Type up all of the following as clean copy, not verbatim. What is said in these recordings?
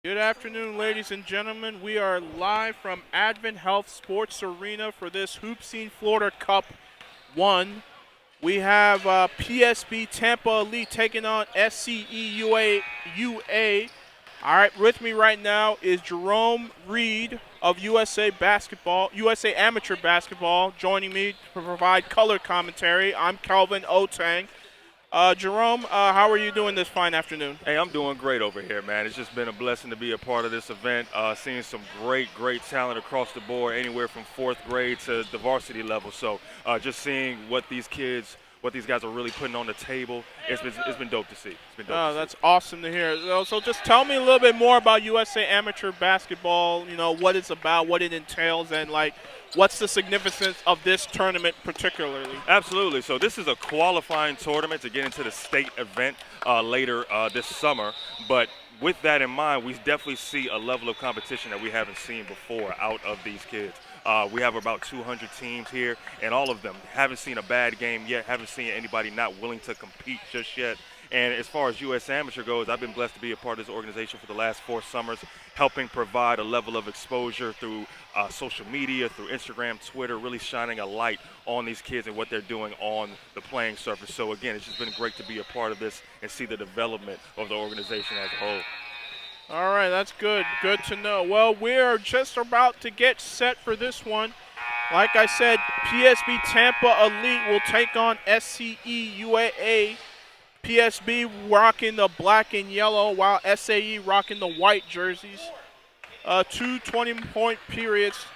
Good afternoon, ladies and gentlemen. We are live from Advent Health Sports Arena for this Hoopseen Florida Cup 1. We have PSB Tampa Elite taking on SCE UA. All right, with me right now is Jerome Reed of USA Amateur Basketball, joining me to provide color commentary. I'm Calvin Otang. Jerome, how are you doing this fine afternoon? Hey, I'm doing great over here, man. It's just been a blessing to be a part of this event, seeing some great talent across the board, anywhere from fourth grade to the varsity level. So just seeing what these guys are really putting on the table, it's been dope to see. That's awesome to hear. So just tell me a little bit more about USA Amateur Basketball, what it's about, what it entails, and what's the significance of this tournament particularly? Absolutely. So this is a qualifying tournament to get into the state event later this summer. But with that in mind, we definitely see a level of competition that we haven't seen before out of these kids. We have about 200 teams here, and all of them haven't seen a bad game yet, haven't seen anybody not willing to compete just yet. And as far as U.S. Amateur goes, I've been blessed to be a part of this organization for the last 4 summers, helping provide a level of exposure through social media, through Instagram, Twitter, really shining a light on these kids and what they're doing on the playing surface. So, again, it's just been great to be a part of this and see the development of the organization as a whole. All right, that's good. Good to know. Well, we're just about to get set for this one. Like I said, PSB Tampa Elite will take on SCE UAA. PSB rocking the black and yellow, while SAE rocking the white jerseys. 2 20-point periods.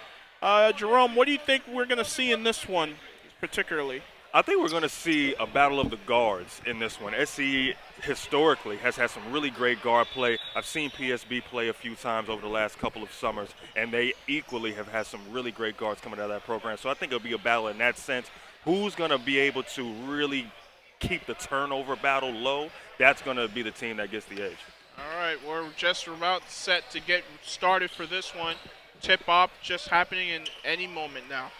Jerome, what do you think we're going to see in this one particularly? I think we're going to see a battle of the guards in this one. SCE historically has had some really great guard play. I've seen PSB play a few times over the last couple of summers, and they equally have had some really great guards coming out of that program. So I think it'll be a battle in that sense. Who's going to be able to really keep the turnover battle low? That's going to be the team that gets the edge. All right, we're just about set to get started for this one. Tip-off just happening in any moment now.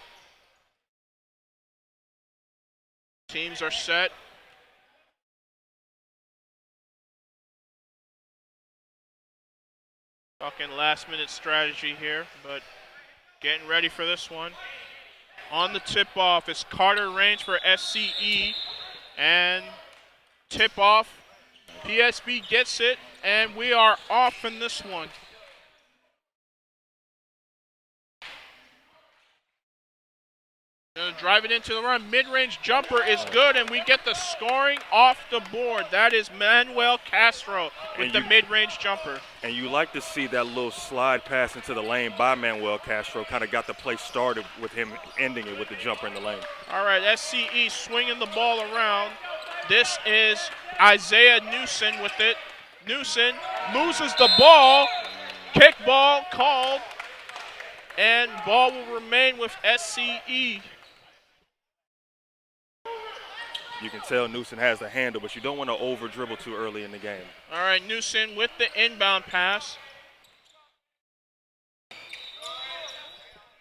Teams are set. Talking last-minute strategy here, but getting ready for this one. On the tip-off is Carter Range for SCE, and tip-off. PSB gets it, and we are off in this one. Gonna drive it into the run. Mid-range jumper is good, and we get the scoring off the board. That is Manuel Castro with the mid-range jumper. And you like to see that little slide pass into the lane by Manuel Castro. Kind of got the play started with him ending it with the jumper in the lane. All right, SCE swinging the ball around. This is Isaiah Newson with it. Newson loses the ball. Kickball called. And ball will remain with SCE. You can tell Newson has the handle, but you don't want to over-dribble too early in the game. All right, Newson with the inbound pass.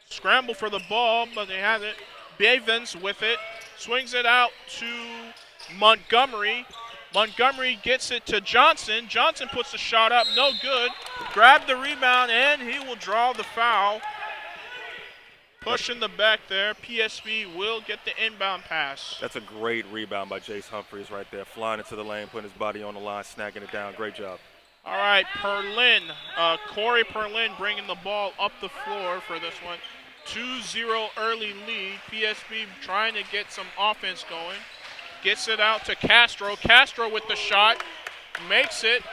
Scramble for the ball, but they have it. Bavens with it. Swings it out to Montgomery. Montgomery gets it to Johnson. Johnson puts the shot up, no good. Grabbed the rebound, and he will draw the foul. Pushing the back there. PSB will get the inbound pass. That's a great rebound by Jace Humphreys right there. Flying into the lane, putting his body on the line, snagging it down. Great job. All right, Perlin. Corey Perlin bringing the ball up the floor for this one. 2-0 early lead. PSB trying to get some offense going. Gets it out to Castro. Castro with the shot. Makes it.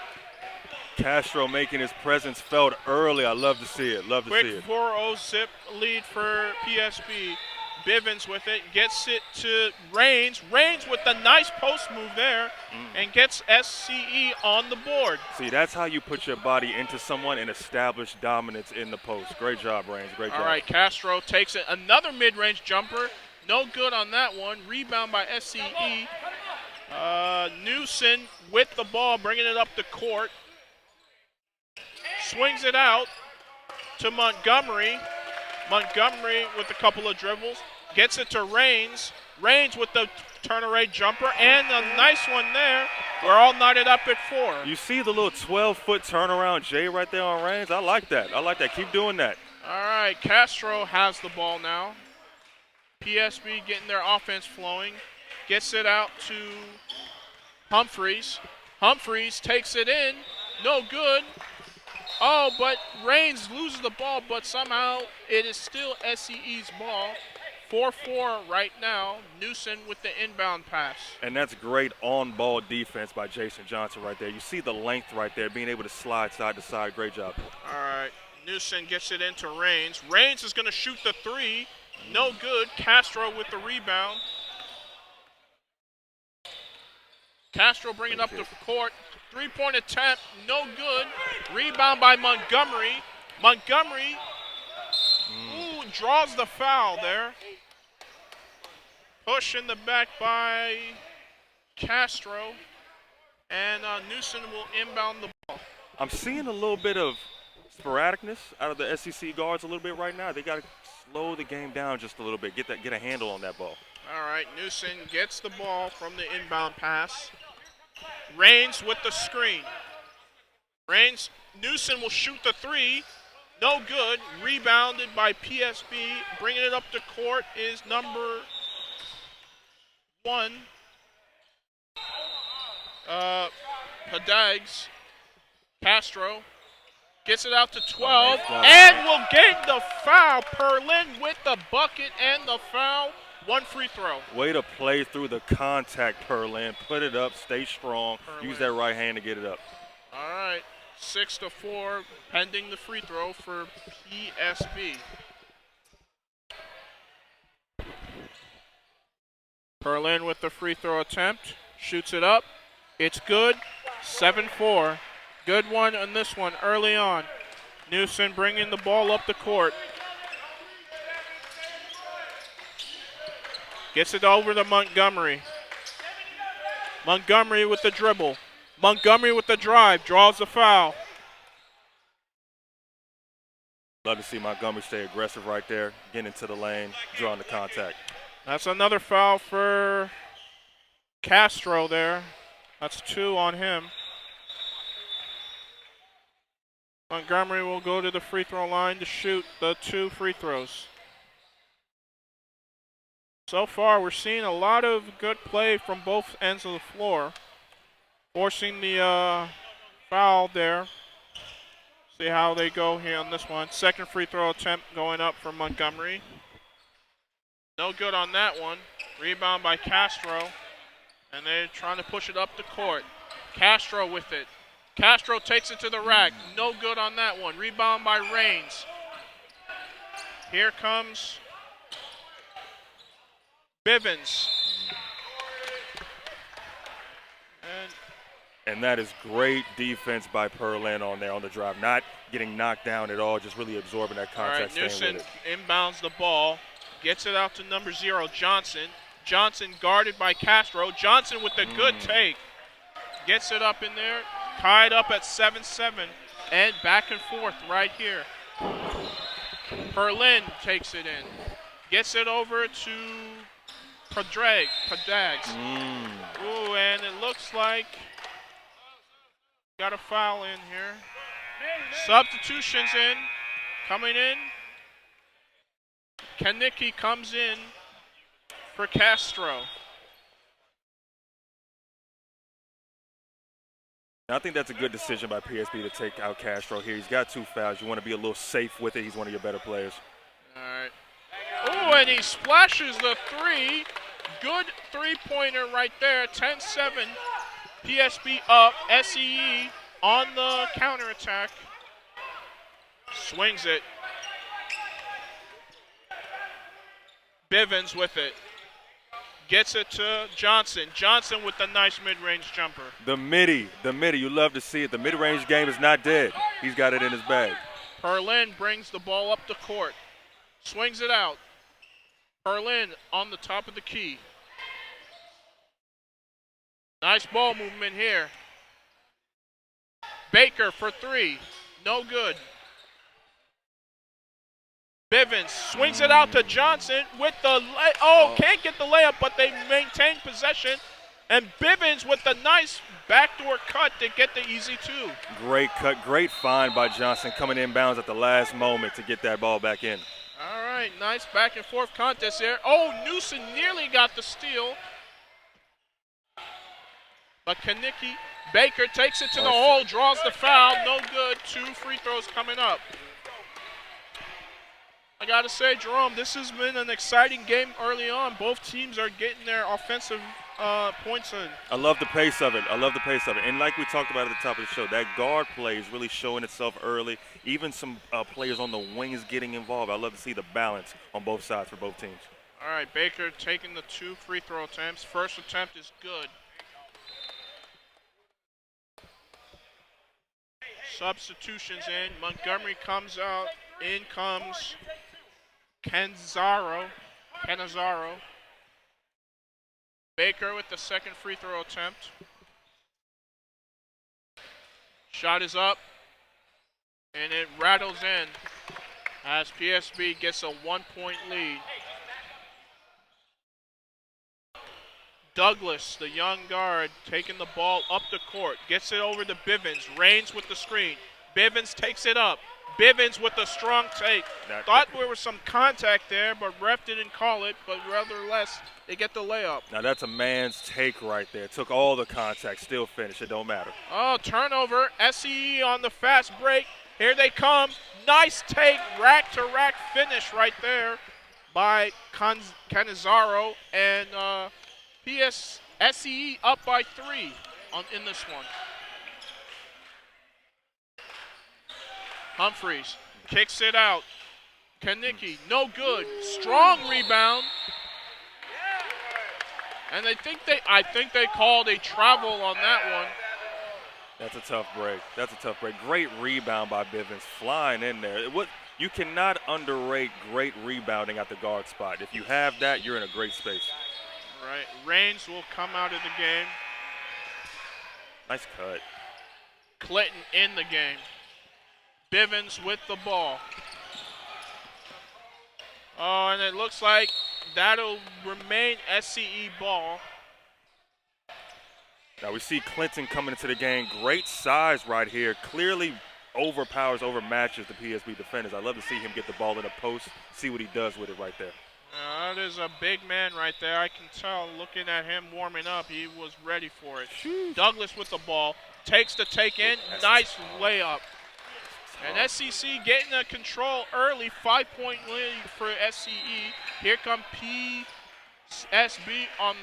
Castro making his presence felt early. I love to see it. Love to see it. Quick 4-0 zip lead for PSB. Bivens with it. Gets it to Raines. Raines with the nice post move there and gets SCE on the board. See, that's how you put your body into someone and establish dominance in the post. Great job, Raines. Great job. All right, Castro takes it. Another mid-range jumper. No good on that one. Rebound by SCE. Newson with the ball, bringing it up the court. Swings it out to Montgomery. Montgomery with a couple of dribbles. Gets it to Raines. Raines with the turn-away jumper and a nice one there We're all knotted up at 4. You see the little 12-foot turnaround J right there on Reigns? I like that. I like that. Keep doing that. All right, Castro has the ball now. PSB getting their offense flowing. Gets it out to Humphreys. Humphreys takes it in. No good. Oh, but Reigns loses the ball, but somehow it is still SCE's ball. 4-4 right now. Newsom with the inbound pass. And that's great on-ball defense by Jason Johnson right there. You see the length right there, being able to slide side to side. Great job. All right. Newsom gets it into Reigns. Reigns is going to shoot the 3. No good. Castro with the rebound. Castro bringing up the court. 3-point attempt. No good. Rebound by Montgomery. Montgomery draws the foul there. Push in the back by Castro. And Newsom will inbound the ball. I'm seeing a little bit of sporadicness out of the SEC guards a little bit right now. They got to slow the game down just a little bit, get a handle on that ball. All right, Newsom gets the ball from the inbound pass. Reigns with the screen. Reigns, Newsom will shoot the 3. No good. Rebounded by PSB. Bringing it up to court is number 1. Padags. Castro gets it out to 12 and will get the foul. Perlin with the bucket and the foul. 1 free throw. Way to play through the contact, Perlin. Put it up, stay strong. Perlin. Use that right hand to get it up. All right, 6-4, pending the free throw for PSB. Perlin with the free throw attempt. Shoots it up. It's good. 7-4. Good one on this one early on. Newsom bringing the ball up the court. Gets it over to Montgomery. Montgomery with the dribble. Montgomery with the drive. Draws the foul. Love to see Montgomery stay aggressive right there. Get into the lane. Drawing the contact. That's another foul for Castro there. That's 2 on him. Montgomery will go to the free throw line to shoot the 2 free throws. So far, we're seeing a lot of good play from both ends of the floor. Forcing the foul there. See how they go here on this one. Second free throw attempt going up for Montgomery. No good on that one. Rebound by Castro. And they're trying to push it up the court. Castro with it. Castro takes it to the rack. No good on that one. Rebound by Reigns. Here comes Bivens. And that is great defense by Perlin on there on the drive. Not getting knocked down at all, just really absorbing that contact. All right, Newsom inbounds the ball. Gets it out to number 0, Johnson. Johnson guarded by Castro. Johnson with the good take. Gets it up in there. Tied up at 7-7. And back and forth right here. Perlin takes it in. Gets it over to Padags. Ooh, and it looks like got a foul in here. Substitutions in. Coming in. Kanicki comes in for Castro. I think that's a good decision by PSB to take out Castro here. He's got 2 fouls. You want to be a little safe with it. He's one of your better players. All right. Oh, and he splashes the 3. Good 3-pointer right there. 10-7. PSB up. SEE on the counterattack. Swings it. Bivens with it. Gets it to Johnson. Johnson with the nice mid-range jumper. The midi. You love to see it. The mid-range game is not dead. He's got it in his bag. Perlin brings the ball up the court. Swings it out. Perlin on the top of the key. Nice ball movement here. Baker for 3. No good. Bivens swings it out to Johnson with the can't get the layup, but they maintain possession. And Bivens with the nice backdoor cut to get the easy 2. Great cut, great find by Johnson coming inbounds at the last moment to get that ball back in. All right, nice back and forth contest here. Oh, Newsom nearly got the steal. But Kanicki, Baker takes it to the hole, draws the foul, no good. 2 free throws coming up. I got to say, Jerome, this has been an exciting game early on. Both teams are getting their offensive points in. I love the pace of it. And like we talked about at the top of the show, that guard play is really showing itself early. Even some players on the wings getting involved. I love to see the balance on both sides for both teams. All right, Baker taking the 2 free throw attempts. First attempt is good. Substitutions in. Montgomery comes out. In comes Canizaro. Baker with the second free throw attempt. Shot is up, and it rattles in as PSB gets a 1-point lead. Douglas, the young guard, taking the ball up the court, gets it over to Bivens. Reigns with the screen. Bivens takes it up. Bivens with the strong take. Thought there was some contact there, but ref didn't call it, but nevertheless, they get the layup. Now that's a man's take right there. Took all the contact, still finished. It don't matter. Oh, turnover. SCE on the fast break. Here they come. Nice take, rack-to-rack finish right there by Canizaro. And SCE up by 3 in this one. Humphreys kicks it out. Kanicki, no good. Strong rebound. And I think they called a travel on that one. That's a tough break. Great rebound by Bivens, flying in there. You cannot underrate great rebounding at the guard spot. If you have that, you're in a great space. Right. Reigns will come out of the game. Nice cut. Clinton in the game. Bivens with the ball. Oh, and it looks like that'll remain SCE ball. Now we see Clinton coming into the game. Great size right here. Clearly overmatches the PSB defenders. I love to see him get the ball in the post, see what he does with it right there. That is a big man right there. I can tell looking at him warming up, he was ready for it. Sheesh. Douglas with the ball. Takes the take in. Nice layup. And SEC getting a control early, 5-point lead for SCE. Here come PSB on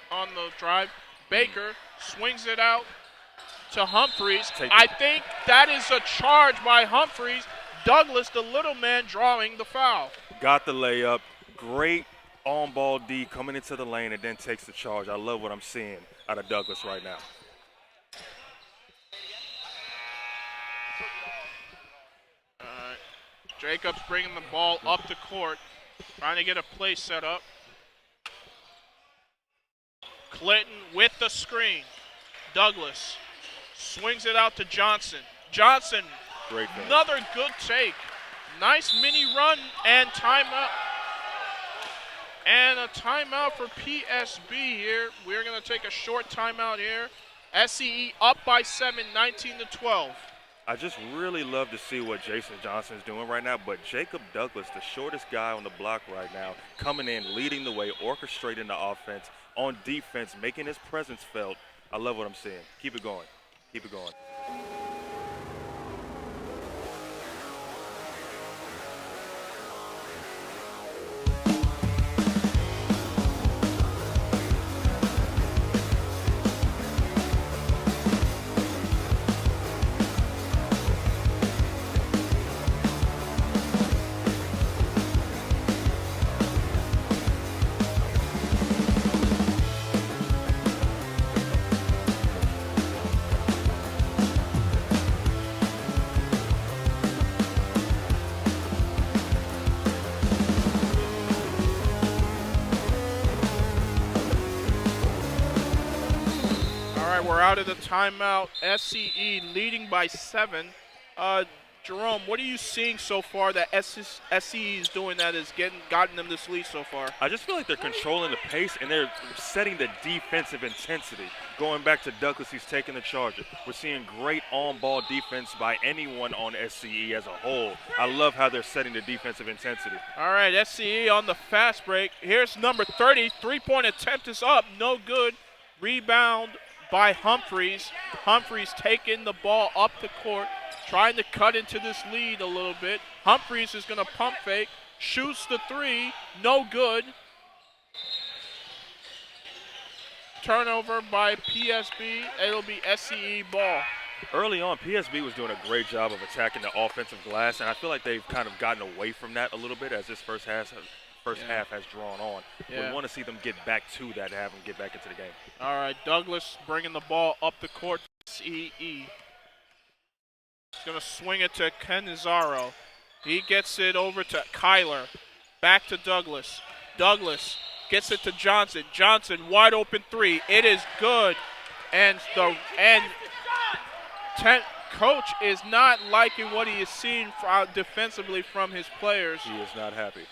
the drive. Baker swings it out to Humphreys. I think that is a charge by Humphreys. Douglas, the little man, drawing the foul. Got the layup. Great on-ball D coming into the lane and then takes the charge. I love what I'm seeing out of Douglas right now. Jacobs bringing the ball up the court, trying to get a play set up. Clinton with the screen. Douglas swings it out to Johnson. Johnson, great another good take. Nice mini run and timeout. And a timeout for PSB here. We're going to take a short timeout here. SCE up by 7, 19-12. I just really love to see what Jason Johnson is doing right now, but Jacob Douglas, the shortest guy on the block right now, coming in, leading the way, orchestrating the offense, on defense, making his presence felt. I love what I'm seeing. Keep it going. Keep it going. We're out of the timeout. SCE leading by 7. Jerome, what are you seeing so far that SCE is doing that has gotten them this lead so far? I just feel like they're controlling the pace and they're setting the defensive intensity. Going back to Douglas, he's taking the charge. We're seeing great on-ball defense by anyone on SCE as a whole. I love how they're setting the defensive intensity. All right, SCE on the fast break. Here's number 30. Three-point attempt is up. No good. Rebound by Humphreys. Humphreys taking the ball up the court, trying to cut into this lead a little bit. Humphreys is going to pump fake, shoots the three, no good. Turnover by PSB. It'll be SCE ball. Early on, PSB was doing a great job of attacking the offensive glass, and I feel like they've kind of gotten away from that a little bit as this first half has drawn on. Yeah. We want to see them get back to that, have them get back into the game. All right, Douglas bringing the ball up the court to SCE. He's going to swing it to Canizaro. He gets it over to Kyler. Back to Douglas. Douglas gets it to Johnson. Johnson, wide open three. It is good. And coach is not liking what he is seeing defensively from his players. He is not happy.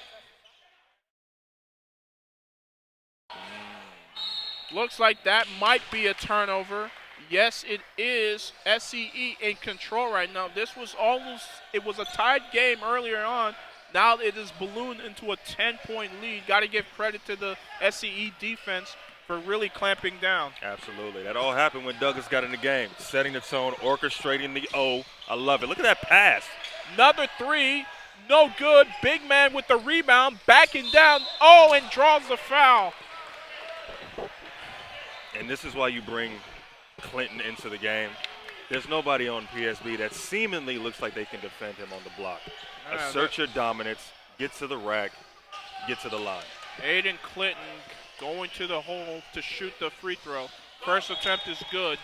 Looks like that might be a turnover. Yes, it is. SCE in control right now. It was a tied game earlier on. Now it is ballooned into a 10-point lead. Got to give credit to the SCE defense for really clamping down. Absolutely. That all happened when Douglas got in the game, setting the tone, orchestrating the O. I love it. Look at that pass. Another three. No good. Big man with the rebound. Backing down. Oh, and draws the foul. And this is why you bring Clinton into the game. There's nobody on PSB that seemingly looks like they can defend him on the block. Assert your dominance, get to the rack, get to the line. Aiden Clinton going to the hole to shoot the free throw. First attempt is good.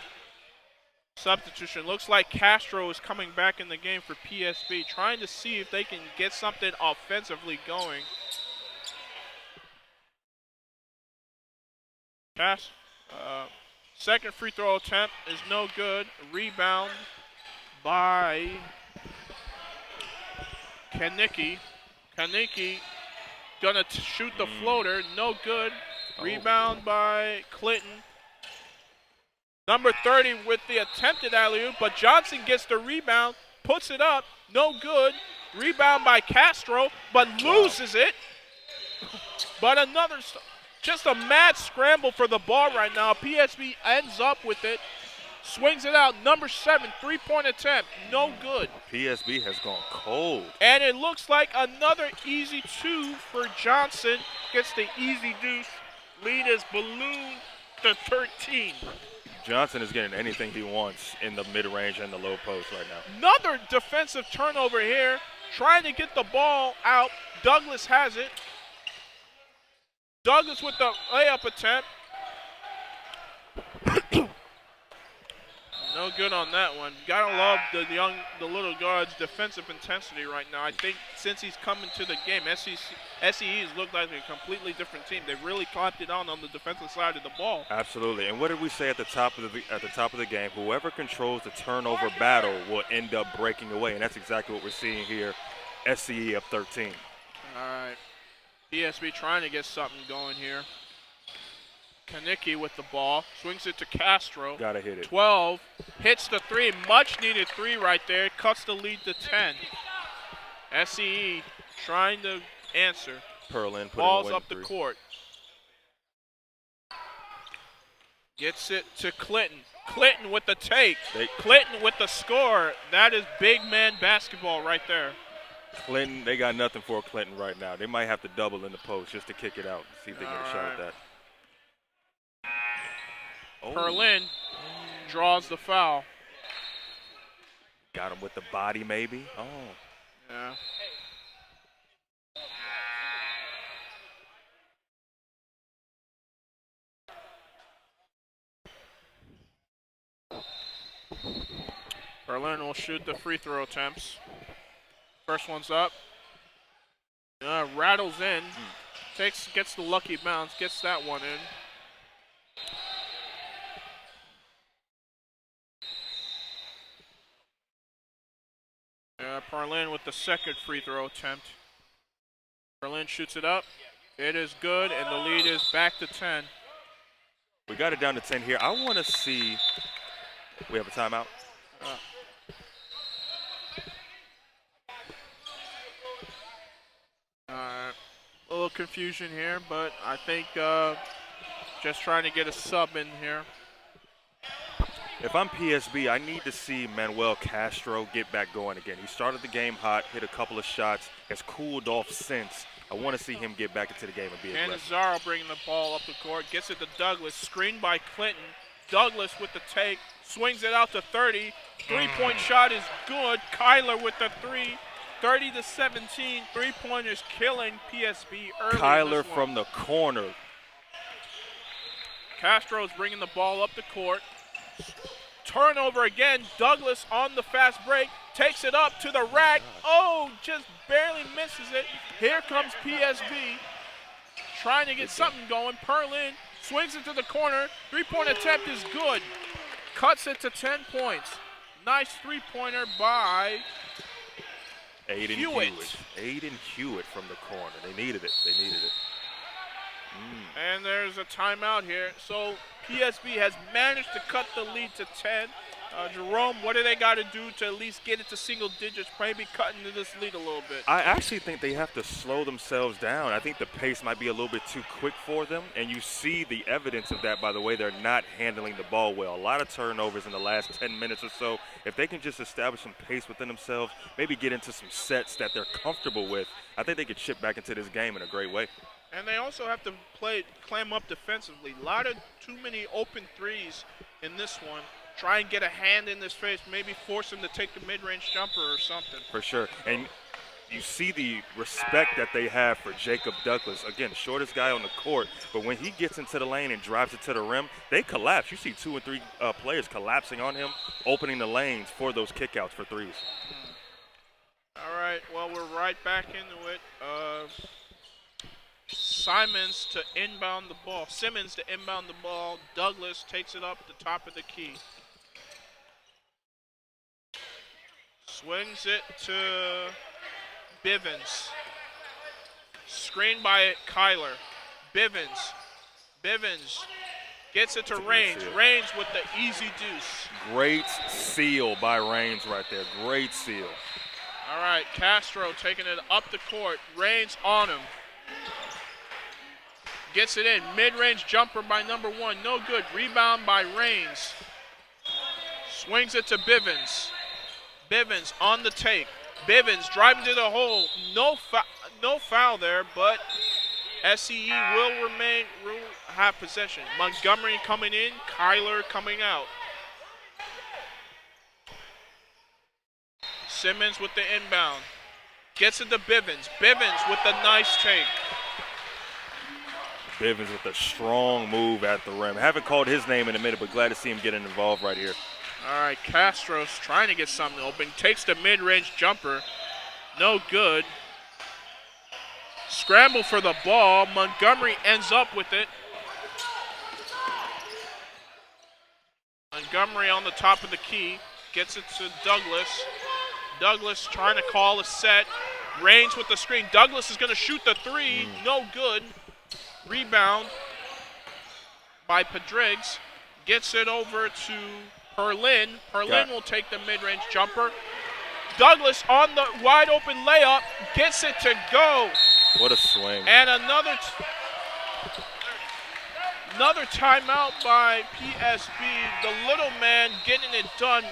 Substitution. Looks like Castro is coming back in the game for PSB, trying to see if they can get something offensively going. Pass. Second free throw attempt is no good. Rebound by Kaniki. Kaniki gonna shoot the floater. No good. Rebound by Clinton. Number 30 with the attempted alley-oop, but Johnson gets the rebound, puts it up. No good. Rebound by Castro, but loses it. But just a mad scramble for the ball right now. PSB ends up with it. Swings it out. Number 7, three-point attempt. No good. PSB has gone cold. And it looks like another easy two for Johnson. Gets the easy deuce. Lead is ballooned to 13. Johnson is getting anything he wants in the mid-range and the low post right now. Another defensive turnover here. Trying to get the ball out. Douglas has it. Douglas with the layup attempt. No good on that one. Gotta love the little guard's defensive intensity right now. I think since he's come into the game, SCE's looked like a completely different team. They really clamped it on the defensive side of the ball. Absolutely. And what did we say at the top of the game? Whoever controls the turnover battle will end up breaking away, and that's exactly what we're seeing here. SCE up 13. All right. PSB trying to get something going here. Kaniki with the ball, swings it to Castro. Gotta hit it. 12, hits the three, much needed three right there, cuts the lead to 10. SCE trying to answer. Perlin, balls up the court. Gets it to Clinton. Clinton with the take. Clinton with the score. That is big man basketball right there. Clinton, they got nothing for Clinton right now. They might have to double in the post just to kick it out and see if they get a shot at that. Perlin draws the foul. Got him with the body, maybe. Oh. Yeah. Perlin will shoot the free throw attempts. First one's up. Rattles in. Gets the lucky bounce. Gets that one in. Perlin with the second free throw attempt. Perlin shoots it up. It is good, and the lead is back to 10. We got it down to 10 here. I want to see. We have a timeout. A little confusion here, but I think just trying to get a sub in here. If I'm PSB, I need to see Manuel Castro get back going again. He started the game hot, hit a couple of shots, has cooled off since. I want to see him get back into the game and be aggressive. Canizaro bringing the ball up the court, gets it to Douglas, screened by Clinton. Douglas with the take, swings it out to 30. Three-point shot is good. Kyler with the three. 30-17. Three-pointers killing PSB early. Kyler from the corner. Castro's bringing the ball up the court. Turnover again. Douglas on the fast break. Takes it up to the rack. Oh, just barely misses it. Here comes PSB trying to get something going. Perlin swings it to the corner. Three-point attempt is good. Cuts it to 10 points. Nice three-pointer by Aiden Hewitt. Aiden Hewitt from the corner. They needed it. They needed it. And there's a timeout here. So PSB has managed to cut the lead to 10. Jerome, what do they got to do to at least get it to single digits, maybe cut into this lead a little bit? I actually think they have to slow themselves down. I think the pace might be a little bit too quick for them, and you see the evidence of that by the way they're not handling the ball well. A lot of turnovers in the last 10 minutes or so. If they can just establish some pace within themselves, maybe get into some sets that they're comfortable with, I think they could chip back into this game in a great way. And they also have to clam up defensively. A lot of too many open threes in this one. Try and get a hand in this face, maybe force him to take the mid-range jumper or something. For sure. And you see the respect that they have for Jacob Douglas. Again, shortest guy on the court, but when he gets into the lane and drives it to the rim, they collapse. You see 2 and 3 players collapsing on him, opening the lanes for those kickouts for threes. All right, well, we're right back into it. Simmons to inbound the ball. Douglas takes it up the top of the key. Swings it to Bivens. Screened by Kyler. Bivens gets it to Raines. Raines with the easy deuce. Great seal by Raines right there. Great seal. All right, Castro taking it up the court. Raines on him. Gets it in. Mid-range jumper by number 1. No good. Rebound by Raines. Swings it to Bivens. Bivens on the take. Bivens driving to the hole. No foul there, but SCE will have possession. Montgomery coming in. Kyler coming out. Simmons with the inbound. Gets it to Bivens. Bivens with the nice take. Bivens with a strong move at the rim. Haven't called his name in a minute, but glad to see him getting involved right here. All right, Castro's trying to get something open. Takes the mid-range jumper. No good. Scramble for the ball. Montgomery ends up with it. Montgomery on the top of the key. Gets it to Douglas. Douglas trying to call a set. Raines with the screen. Douglas is going to shoot the three. No good. Rebound by Padriggs. Gets it over to Perlin. Perlin will take the mid-range jumper. Douglas on the wide open layup. Gets it to go. What a swing. And another timeout by PSB. The little man getting it done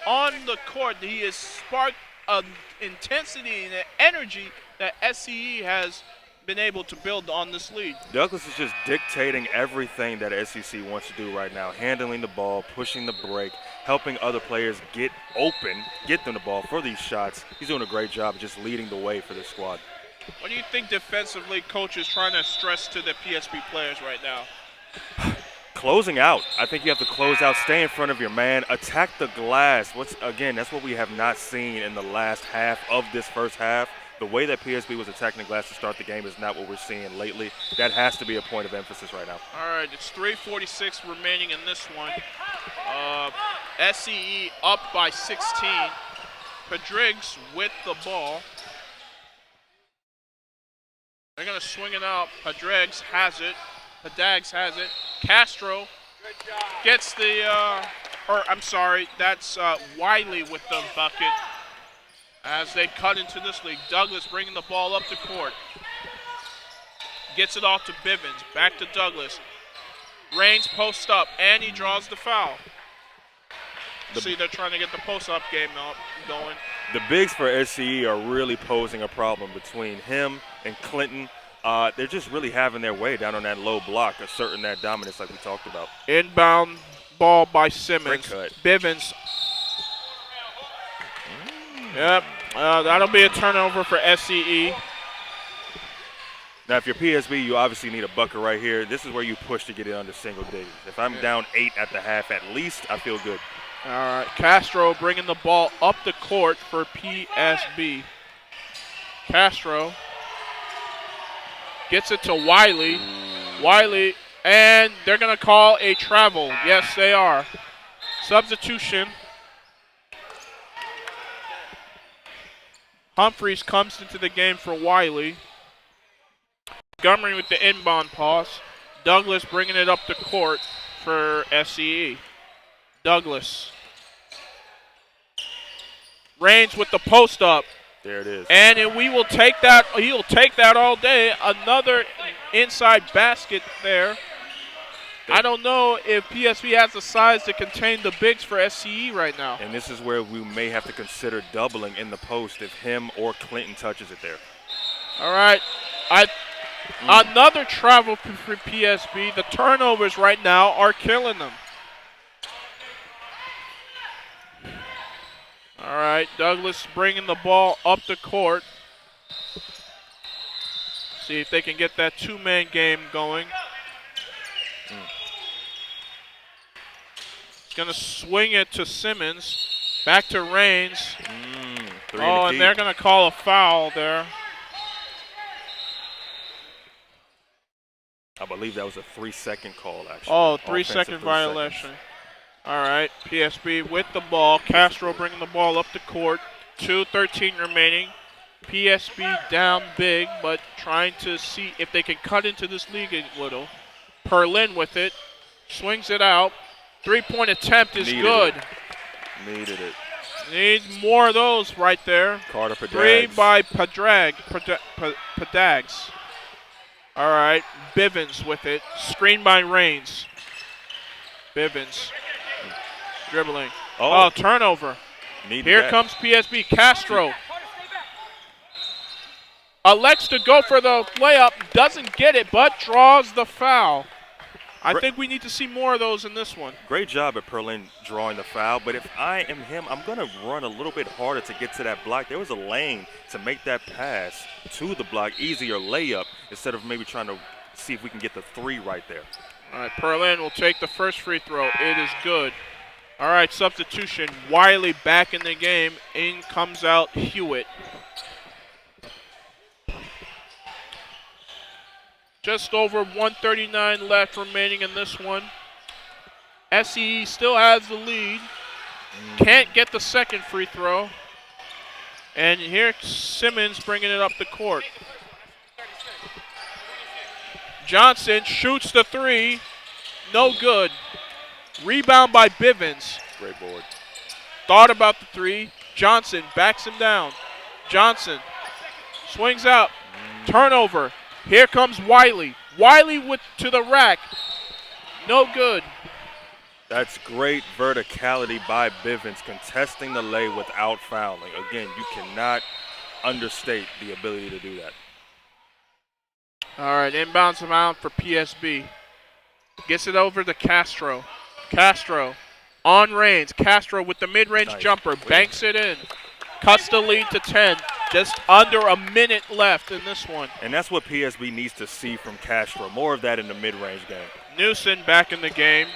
on the court. He has sparked an intensity and an energy that SCE has been able to build on this lead. Douglas is just dictating everything that SEC wants to do right now, handling the ball, pushing the break, helping other players get open, get them the ball for these shots. He's doing a great job of just leading the way for this squad. What do you think defensively coach is trying to stress to the PSB players right now? Closing out. I think you have to close out, stay in front of your man, attack the glass. That's what we have not seen in the last half of this first half. The way that PSB was attacking the glass to start the game is not what we're seeing lately. That has to be a point of emphasis right now. All right, it's 3:46 remaining in this one. SCE up by 16. Padriggs with the ball. They're going to swing it out. Padriggs has it. Padags has it. Castro gets that's Wiley with the bucket as they cut into this league. Douglas bringing the ball up the court. Gets it off to Bivens. Back to Douglas. Raines posts up, and he draws the foul. See, they're trying to get the post-up game going. The bigs for SCE are really posing a problem between him and Clinton. They're just really having their way down on that low block, asserting that dominance like we talked about. Inbound ball by Simmons. Bivens. Yep, that'll be a turnover for SCE. Now, if you're PSB, you obviously need a bucket right here. This is where you push to get it under single digits. If I'm down 8 at the half at least, I feel good. All right, Castro bringing the ball up the court for PSB. Castro gets it to Wiley. Wiley, and they're going to call a travel. Yes, they are. Substitution. Humphreys comes into the game for Wiley. Montgomery with the inbound pass. Douglas bringing it up the court for SCE. Douglas. Raines with the post up. There it is. And we will take that. He'll take that all day. Another inside basket there. I don't know if PSV has the size to contain the bigs for SCE right now. And this is where we may have to consider doubling in the post if him or Clinton touches it there. All right. Another travel for PSB. The turnovers right now are killing them. All right, Douglas bringing the ball up the court. See if they can get that two-man game going. He's going to swing it to Simmons. Back to Raines. And they're going to call a foul there. I believe that was a 3-second call, actually. Oh, 3-second violation. All right, PSB with the ball. Castro bringing the ball up the court. 2:13 remaining. PSB down big, but trying to see if they can cut into this league a little. Perlin with it. Swings it out. Three-point attempt is good. Needed it. Needs more of those right there. Carter Padags. 3 by Padags. All right, Bivens with it. Screen by Raines. Bivens. Dribbling. Oh, turnover. Here comes PSB. Castro. Elects to go for the layup. Doesn't get it, but draws the foul. I think we need to see more of those in this one. Great job at Perlin drawing the foul, but if I am him, I'm going to run a little bit harder to get to that block. There was a lane to make that pass to the block, easier layup, instead of maybe trying to see if we can get the 3 right there. All right, Perlin will take the first free throw. It is good. All right, substitution. Wiley back in the game. In comes out Hewitt. Just over 1:39 left remaining in this one. SCE still has the lead. Can't get the second free throw. And here's Simmons bringing it up the court. Johnson shoots the 3. No good. Rebound by Bivens. Great board. Thought about the 3. Johnson backs him down. Johnson swings out. Turnover. Here comes Wiley. Wiley to the rack. No good. That's great verticality by Bivens, contesting the lay without fouling. Again, you cannot understate the ability to do that. All right, inbounds amount for PSB. Gets it over to Castro. Castro on Raines. Castro with the mid-range jumper. Banks it in. Cuts the lead to 10. Just under a minute left in this one. And that's what PSB needs to see from Castro. More of that in the mid-range game. Newsom back in the game.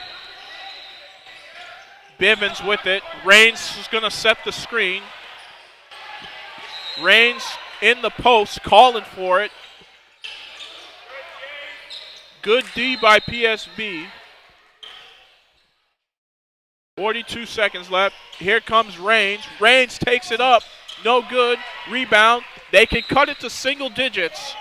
Bivens with it. Raines is going to set the screen. Raines in the post, calling for it. Good D by PSB. 42 seconds left. Here comes Reigns. Reigns takes it up. No good. Rebound. They can cut it to single digits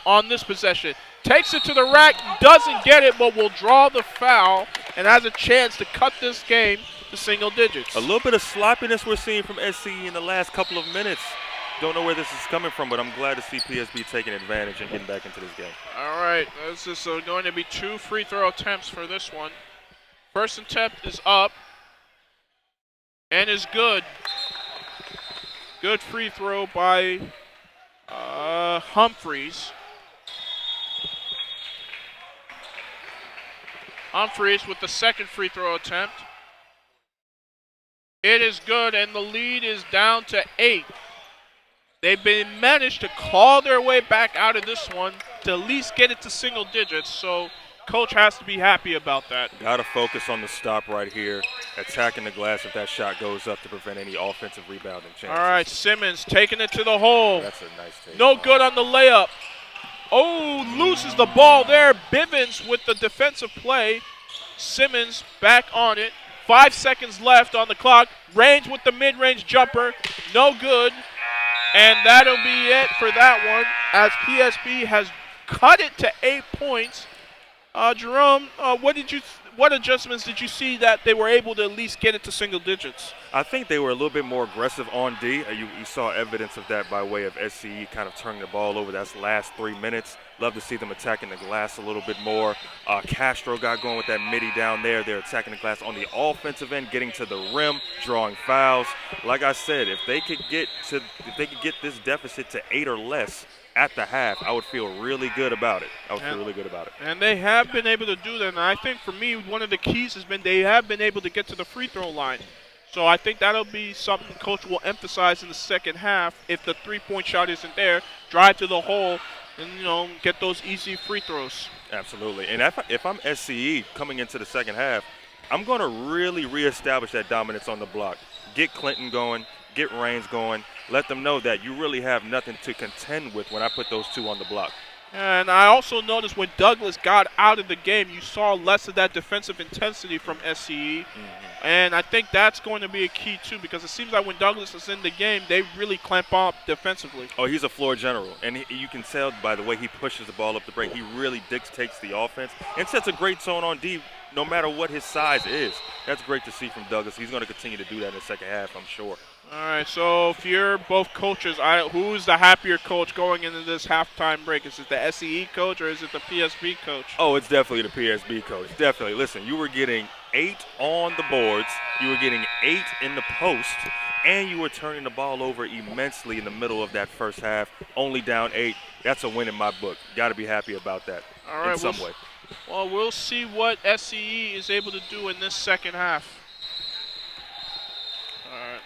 on this possession. Takes it to the rack. Doesn't get it, but will draw the foul and has a chance to cut this game to single digits. A little bit of sloppiness we're seeing from SCE in the last couple of minutes. Don't know where this is coming from, but I'm glad to see PSB taking advantage and getting back into this game. All right, this is going to be 2 free throw attempts for this one. First attempt is up and is good. Good free throw by Humphreys. Humphreys with the second free throw attempt. It is good, and the lead is down to 8. They've managed to claw their way back out of this one to at least get it to single digits, so coach has to be happy about that. Got to focus on the stop right here, attacking the glass if that shot goes up to prevent any offensive rebounding chances. All right, Simmons taking it to the hole. That's a nice take. No good on the layup. Oh, loses the ball there. Bivens with the defensive play. Simmons back on it. 5 seconds left on the clock. Reigns with the mid-range jumper. No good. And that'll be it for that one as PSB has cut it to 8 points. Jerome, what adjustments did you see that they were able to at least get it to single digits? I think they were a little bit more aggressive on D. You saw evidence of that by way of SCE kind of turning the ball over. That's the last 3 minutes. Love to see them attacking the glass a little bit more. Castro got going with that midi down there. They're attacking the glass on the offensive end, getting to the rim, drawing fouls. Like I said, if they could get this deficit to 8 or less at the half, I would feel really good about it. And they have been able to do that. And I think for me, one of the keys has been they have been able to get to the free throw line. So I think that'll be something coach will emphasize in the second half. If the three-point shot isn't there, drive to the hole and, get those easy free throws. Absolutely. And if I'm SCE coming into the second half, I'm going to really reestablish that dominance on the block. Get Clinton going, get Reigns going. Let them know that you really have nothing to contend with when I put those two on the block. And I also noticed when Douglas got out of the game, you saw less of that defensive intensity from SCE. Mm-hmm. And I think that's going to be a key, too, because it seems like when Douglas is in the game, they really clamp up defensively. Oh, he's a floor general. And you can tell by the way he pushes the ball up the break. He really dictates the offense and sets a great tone on D no matter what his size is. That's great to see from Douglas. He's going to continue to do that in the second half, I'm sure. All right, so if you're both coaches, who's the happier coach going into this halftime break? Is it the SCE coach or is it the PSB coach? Oh, it's definitely the PSB coach. Definitely. Listen, you were getting 8 on the boards, you were getting 8 in the post, and you were turning the ball over immensely in the middle of that first half, only down 8. That's a win in my book. Got to be happy about that in some way. Well, we'll see what SCE is able to do in this second half. All right.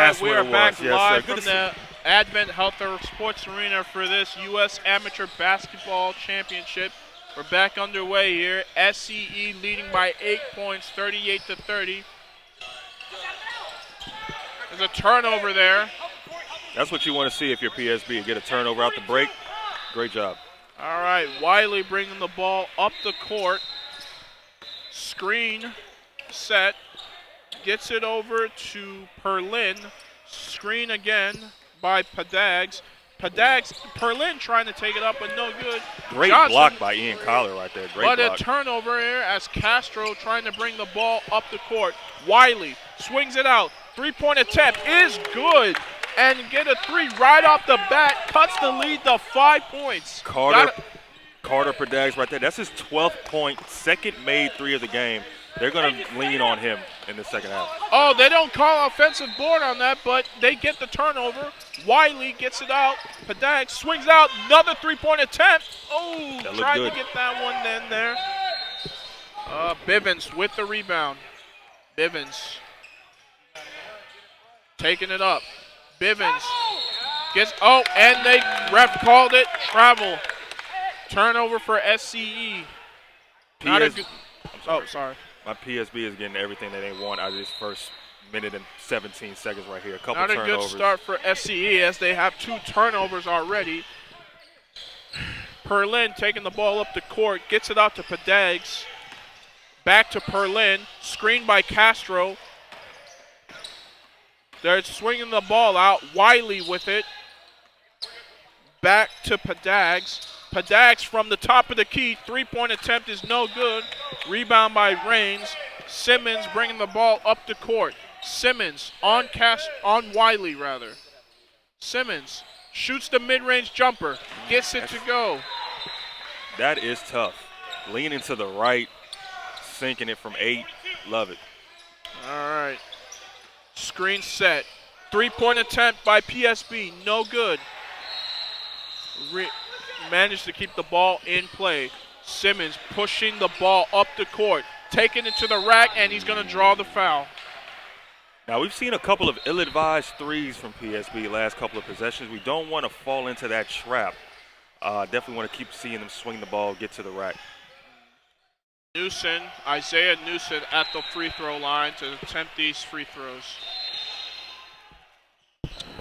That's we what are it was. back Yes, live sir. Good from to the Advent Health Sports Arena for this U.S. Amateur Basketball Championship. We're back underway here. SCE leading by 8 points, 38-30. There's a turnover there. That's what you want to see if you're PSB. Get a turnover out the break. Great job. All right, Wiley bringing the ball up the court. Screen set. Gets it over to Perlin. Screen again by Padags. Perlin trying to take it up, but no good. Great Johnson, block by Ian Collar right there. Great but block. a turnover here as Castro trying to bring the ball up the court. Wiley swings it out. Three-point attempt is good. And get a three right off the bat. Cuts the lead to 5 points. Carter Padags right there. That's his 12th point, second made three of the game. They're going to lean on him in the second half. Oh, they don't call offensive board on that, but they get the turnover. Wiley gets it out. Padags swings out. Another three-point attempt. Oh, tried to get that one in there. Bivens with the rebound. Bivens taking it up. Bivens gets, and they ref called it travel. Turnover for SCE. Not a good, sorry. My PSB is getting everything that they want out of this first minute and 17 seconds right here. A couple Not turnovers. a good start for SCE as they have 2 turnovers already. Perlin taking the ball up the court, gets it out to Padags. Back to Perlin, screened by Castro. They're swinging the ball out. Wiley with it. Back to Padags. Padags from the top of the key. Three-point attempt is no good. Rebound by Raines. Simmons bringing the ball up the court. Simmons on Wiley rather. Simmons shoots the mid-range jumper. Gets it to go. That is tough. Leaning to the right, sinking it from 8. Love it. All right. Screen set. Three-point attempt by PSB. No good. Managed to keep the ball in play. Simmons pushing the ball up the court. Taking it to the rack, and he's going to draw the foul. Now, we've seen a couple of ill-advised threes from PSB last couple of possessions. We don't want to fall into that trap. Definitely want to keep seeing them swing the ball, get to the rack. Isaiah Newson at the free throw line to attempt these free throws.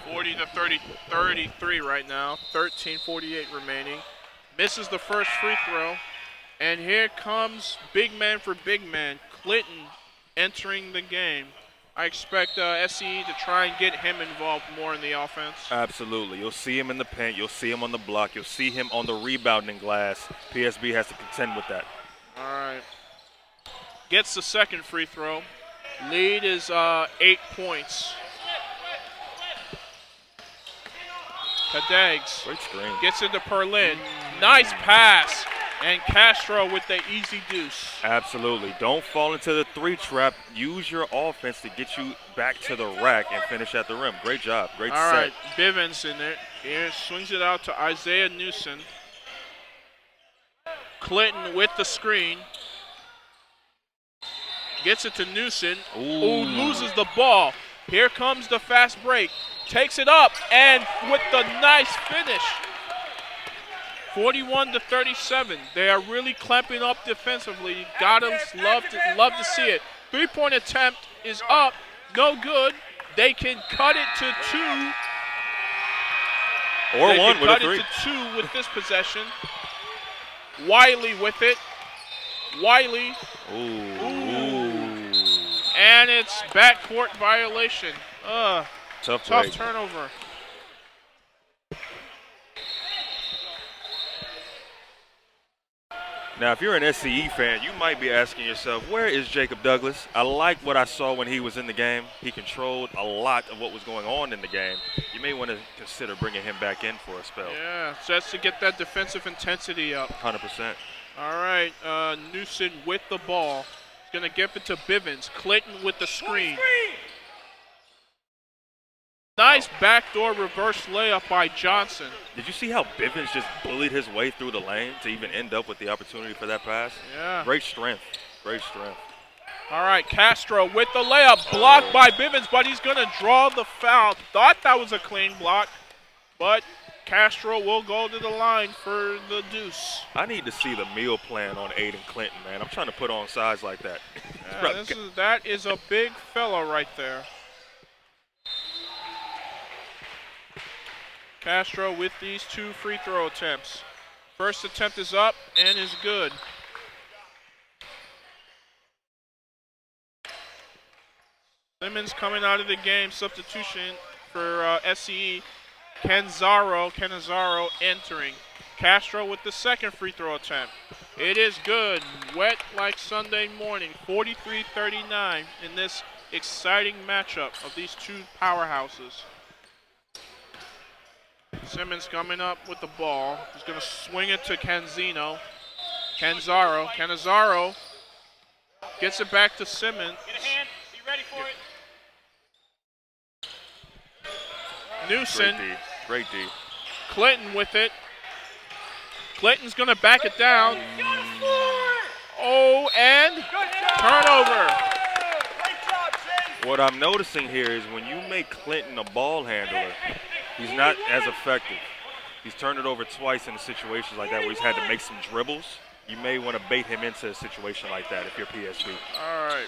40-33 right now. 13:48 remaining. Misses the first free throw. And here comes big man for big man. Clinton entering the game. I expect SCE to try and get him involved more in the offense. Absolutely. You'll see him in the paint. You'll see him on the block. You'll see him on the rebounding glass. PSB has to contend with that. All right. Gets the second free throw. Lead is 8 points. Padags Great screen. gets into Perlin. Nice pass. And Castro with the easy deuce. Absolutely. Don't fall into the three trap. Use your offense to get you back to the rack and finish at the rim. Great job. Great set. All right. Bivens in there. Here swings it out to Isaiah Newson. Clinton with the screen. Gets it to Newson. Ooh, loses the ball. Here comes the fast break. Takes it up, and with the nice finish. 41-37. They are really clamping up defensively. You gotta love to see it. Three-point attempt is up. No good. They can cut it to 2. Or they one can with cut a 3. it to 2 with this possession. Wiley with it. Wiley. Ooh. And it's backcourt violation. Tough turnover. Now, if you're an SCE fan, you might be asking yourself, where is Jacob Douglas? I like what I saw when he was in the game. He controlled a lot of what was going on in the game. You may want to consider bringing him back in for a spell. Yeah, just to get that defensive intensity up. 100%. All right, Newson with the ball. He's going to give it to Bivens. Clinton with the screen. Nice backdoor reverse layup by Johnson. Did you see how Bivens just bullied his way through the lane to even end up with the opportunity for that pass? Yeah. Great strength. Great strength. All right, Castro with the layup, blocked by Bivens, but he's going to draw the foul. Thought that was a clean block, but Castro will go to the line for the deuce. I need to see the meal plan on Aiden Clinton, man. I'm trying to put on size like that. Yeah, that is a big fella right there. Castro with these 2 free throw attempts. First attempt is up and is good. Simmons coming out of the game, substitution for SCE. Canizaro entering. Castro with the second free throw attempt. It is good. Wet like Sunday morning. 43-39 in this exciting matchup of these 2 powerhouses. Simmons coming up with the ball. He's going to swing it to Canizaro. Canizaro gets it back to Simmons. Get a hand. Be ready for it. Newson. Great D. Clinton with it. Clinton's going to back it down. Oh, and turnover. What I'm noticing here is when you make Clinton a ball handler, he's not as effective. He's turned it over twice in situations like that where he's had to make some dribbles. You may want to bait him into a situation like that if you're PSB. All right.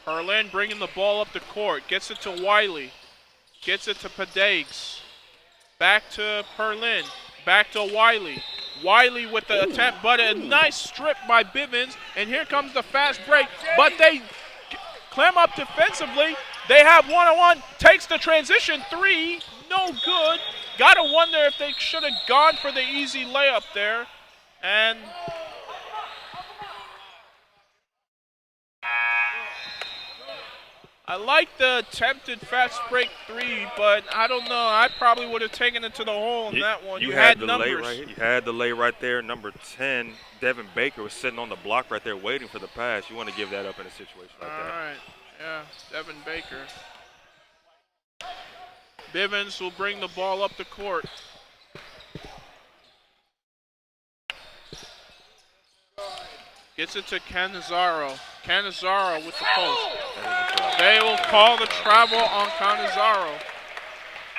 Perlin bringing the ball up the court. Gets it to Wiley. Gets it to Padegs. Back to Perlin. Back to Wiley. Wiley with the attempt, but a nice strip by Bivens. And here comes the fast break. But they climb up defensively. They have one-on-one. Takes the transition 3. No good. Gotta wonder if they should have gone for the easy layup there. And I like the attempted fast break 3, but I don't know. I probably would have taken it to the hole in that one. You had the numbers. lay right. You had the lay right there. Number 10, Devin Baker, was sitting on the block right there waiting for the pass. You want to give that up in a situation like that. All right. Yeah, Devin Baker. Bivens will bring the ball up the court. Gets it to Canizaro. Canizaro with the post. They will call the travel on Canizaro.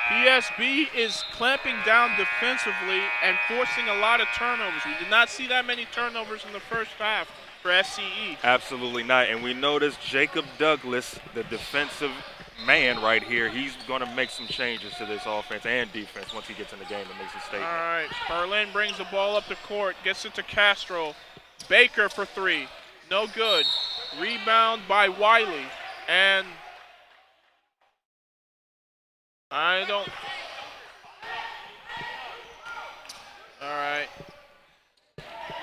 PSB is clamping down defensively and forcing a lot of turnovers. We did not see that many turnovers in the first half for SCE. Absolutely not. And we noticed Jacob Douglas, the defensive man right here, he's going to make some changes to this offense and defense once he gets in the game and makes a statement. All right. Perlin brings the ball up the court, gets it to Castro. Baker for 3. No good. Rebound by Wiley. And I don't. All right.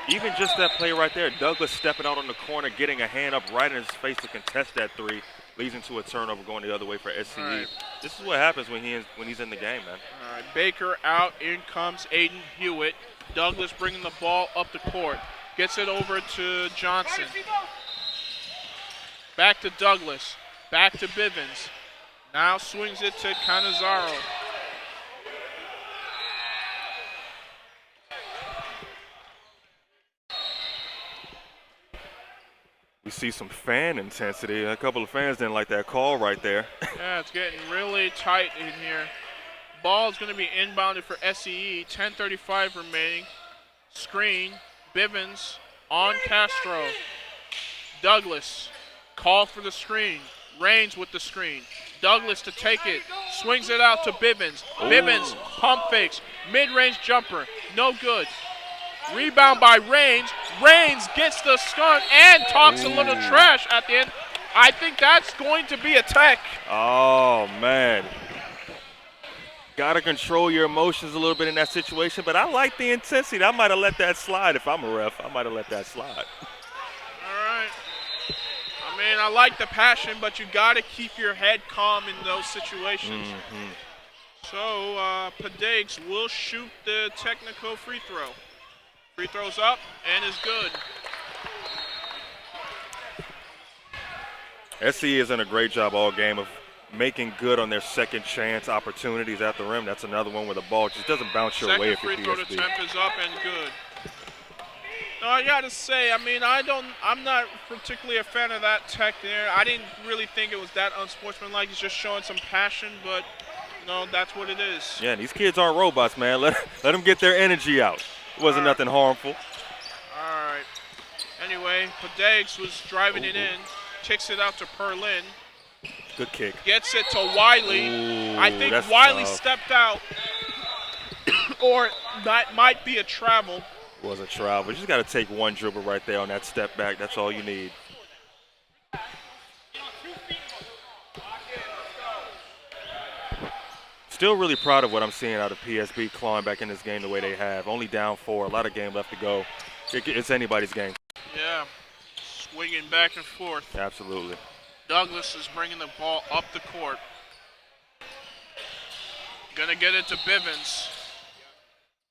Even just that play right there, Douglas stepping out on the corner, getting a hand up right in his face to contest that 3, leads into a turnover going the other way for SCE. Right. This is what happens when he's in the game, man. All right. Baker out. In comes Aiden Hewitt. Douglas bringing the ball up the court. Gets it over to Johnson. Back to Douglas. Back to Bivens. Now swings it to Canizaro. We see some fan intensity. A couple of fans didn't like that call right there. Yeah, it's getting really tight in here. Ball is going to be inbounded for SCE. 10:35 remaining. Screen. Bivens on Castro. Douglas. Call for the screen. Raines with the screen. Douglas to take it. Swings it out to Bivens. Bivens pump fakes. Mid-range jumper. No good. Rebound by Raines. Raines gets the skunk and talks a little trash at the end. I think that's going to be a tech. Oh, man. Got to control your emotions a little bit in that situation, but I like the intensity. I might have let that slide if I'm a ref. I might have let that slide. All right. I mean, I like the passion, but you got to keep your head calm in those situations. So, Padegs will shoot the technical free throw. Free throw's up and is good. SCE has done a great job all game of making good on their second chance opportunities at the rim. That's another one where the ball just doesn't bounce your way if you're Second free throw PSB. attempt is up and good. No, I gotta say, I mean, I'm not particularly a fan of that tech there. I didn't really think it was that unsportsmanlike. It's just showing some passion, but no, that's what it is. Yeah, these kids aren't robots, man. Let them get their energy out. It wasn't nothing harmful. All right. Anyway, Padegs was driving it in, kicks it out to Perlin. Good kick. Gets it to Wiley. Ooh, I think that's Wiley tough. stepped out, or that might be a travel. Was a travel. You just got to take one dribble right there on that step back. That's all you need. Still really proud of what I'm seeing out of PSB clawing back in this game the way they have. Only down 4, a lot of game left to go. It's anybody's game. Yeah, swinging back and forth. Absolutely. Douglas is bringing the ball up the court. Gonna get it to Bivens.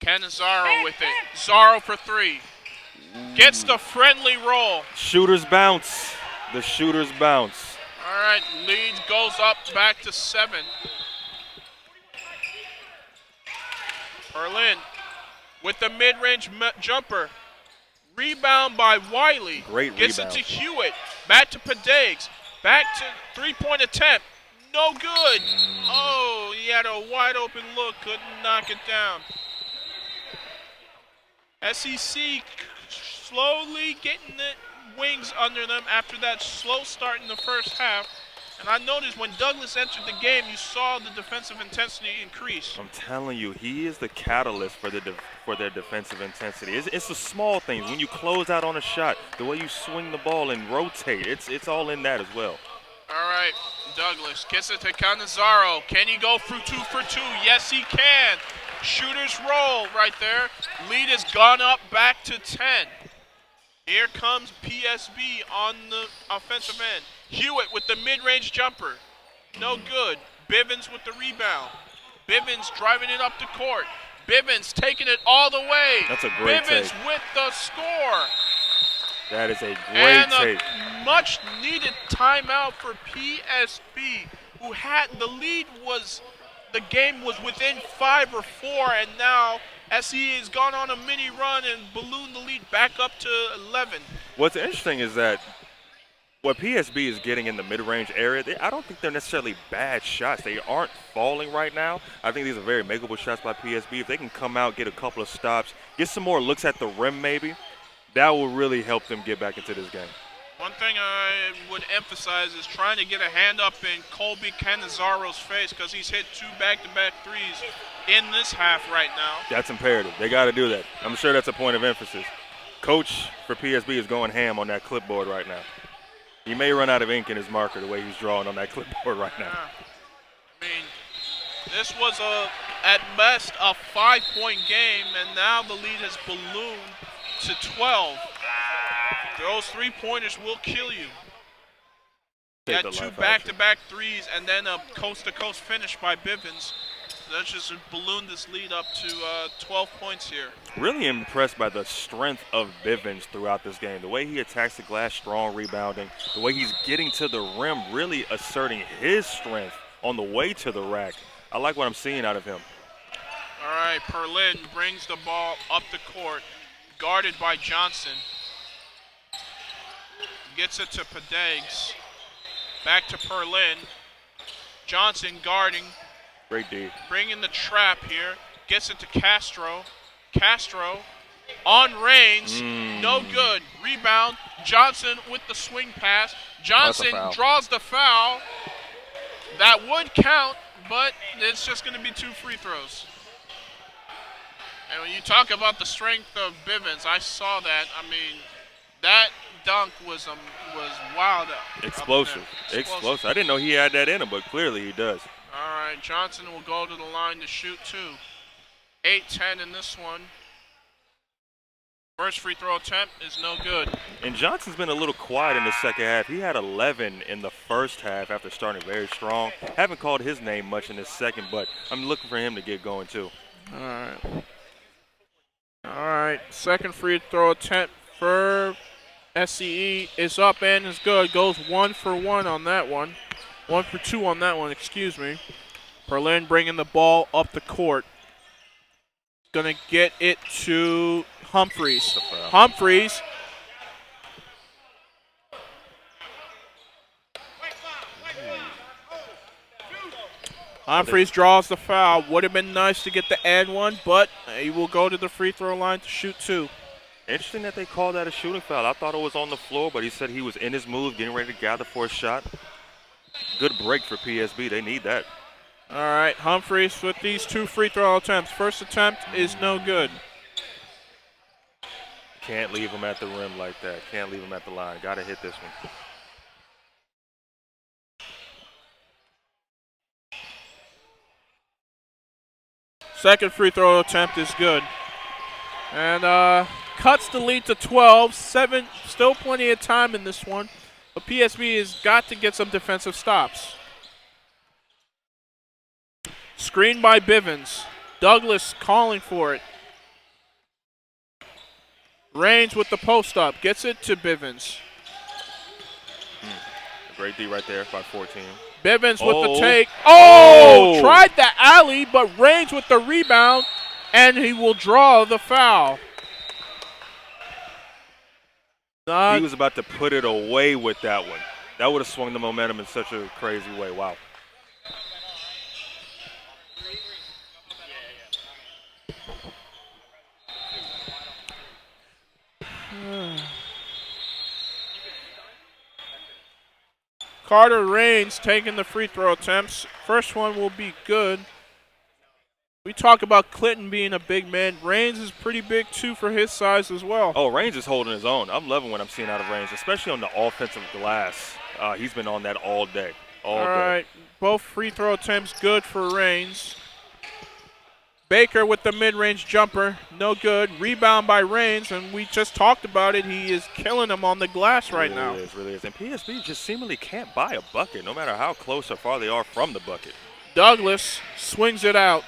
Canizaro with it. Zaro for 3. Gets the friendly roll. Shooters bounce. The shooters bounce. All right, lead goes up back to 7. Berlin with the mid-range jumper. Rebound by Wiley. Great Gets rebound. it to Hewitt. Back to Padegs. Back to three-point attempt. No good. Oh, he had a wide open look. Couldn't knock it down. SEC slowly getting the wings under them after that slow start in the first half. And I noticed when Douglas entered the game, you saw the defensive intensity increase. I'm telling you, he is the catalyst for their defensive intensity. It's the small things. When you close out on a shot, the way you swing the ball and rotate, it's all in that as well. All right, Douglas gets it to Canizaro. Can he go through 2 for 2? Yes, he can. Shooters roll right there. Lead has gone up back to 10. Here comes PSB on the offensive end. Hewitt with the mid-range jumper. No good. Bivens with the rebound. Bivens driving it up the court. Bivens taking it all the way. That's a great Bivens take. with the score. That is a great And take. a much-needed timeout for PSB, who had the lead was, the game was within 5 or 4, and now SE has gone on a mini run and ballooned the lead back up to 11. What's interesting is that what PSB is getting in the mid-range area, I don't think they're necessarily bad shots. They aren't falling right now. I think these are very makeable shots by PSB. If they can come out, get a couple of stops, get some more looks at the rim maybe, that will really help them get back into this game. One thing I would emphasize is trying to get a hand up in Colby Canizaro's face, because he's hit 2 back-to-back threes in this half right now. That's imperative. They got to do that. I'm sure that's a point of emphasis. Coach for PSB is going ham on that clipboard right now. He may run out of ink in his marker the way he's drawing on that clipboard right now. I mean, this was at best a 5-point game, and now the lead has ballooned to 12. Those 3-pointers will kill you. You had 2 back-to-back threes and then a coast-to-coast finish by Bivens. That just ballooned this lead up to 12 points here. Really impressed by the strength of Bivens throughout this game. The way he attacks the glass, strong rebounding. The way he's getting to the rim, really asserting his strength on the way to the rack. I like what I'm seeing out of him. All right, Perlin brings the ball up the court, guarded by Johnson. Gets it to Padegs. Back to Perlin. Johnson guarding. Great D. Bringing the trap here. Gets it to Castro. Castro on range. No good. Rebound. Johnson with the swing pass. Johnson draws the foul. That would count, but it's just going to be 2 free throws. And when you talk about the strength of Bivens, I saw that. I mean, that dunk was wild. Explosive. Explosive. I didn't know he had that in him, but clearly he does. All right, Johnson will go to the line to shoot 2. 8-10 in this one. First free throw attempt is no good. And Johnson's been a little quiet in the second half. He had 11 in the first half after starting very strong. Haven't called his name much in this second, but I'm looking for him to get going too. All right, second free throw attempt for SCE is up and is good. Goes 1 for 1 on that one. 1 for 2 on that one, excuse me. Perlin bringing the ball up the court. Gonna get it to Humphreys. Humphreys. Humphreys draws the foul. Would have been nice to get the and one, but he will go to the free throw line to shoot 2. Interesting that they called that a shooting foul. I thought it was on the floor, but he said he was in his move, getting ready to gather for a shot. Good break for PSB. They need that. All right, Humphreys with these 2 free throw attempts. First attempt is no good. Can't leave him at the rim like that. Can't leave him at the line. Got to hit this one. Second free throw attempt is good. And cuts the lead to 12. 7, still plenty of time in this one. But PSB has got to get some defensive stops. Screen by Bivens. Douglas calling for it. Raines with the post up. Gets it to Bivens. A great D right there by 14. Bivens with the take. Oh! Tried the alley, but Raines with the rebound, and he will draw the foul. He was about to put it away with that one. That would have swung the momentum in such a crazy way. Wow. Carter Raines taking the free throw attempts. First one will be good. We talk about Clinton being a big man. Raines is pretty big, too, for his size as well. Oh, Raines is holding his own. I'm loving what I'm seeing out of Raines, especially on the offensive glass. He's been on that all day. All day. Right, both free throw attempts good for Raines. Baker with the mid-range jumper, no good. Rebound by Raines, and we just talked about it. He is killing them on the glass right now. Really is. And PSB just seemingly can't buy a bucket, no matter how close or far they are from the bucket. Douglas swings it out.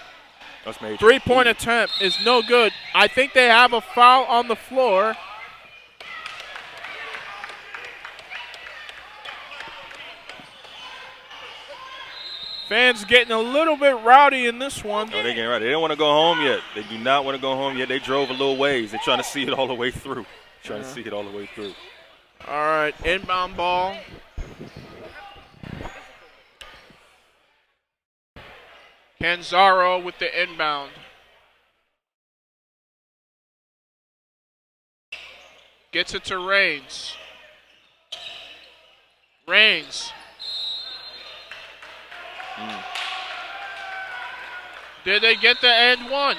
That's major. 3-point attempt is no good. I think they have a foul on the floor. Fans getting a little bit rowdy in this one. Oh, they're getting rowdy. They don't want to go home yet. They do not want to go home yet. They drove a little ways. They're trying to see it all the way through. All right, inbound ball. Canzaro with the inbound. Gets it to Raines. Raines. Did they get the and one?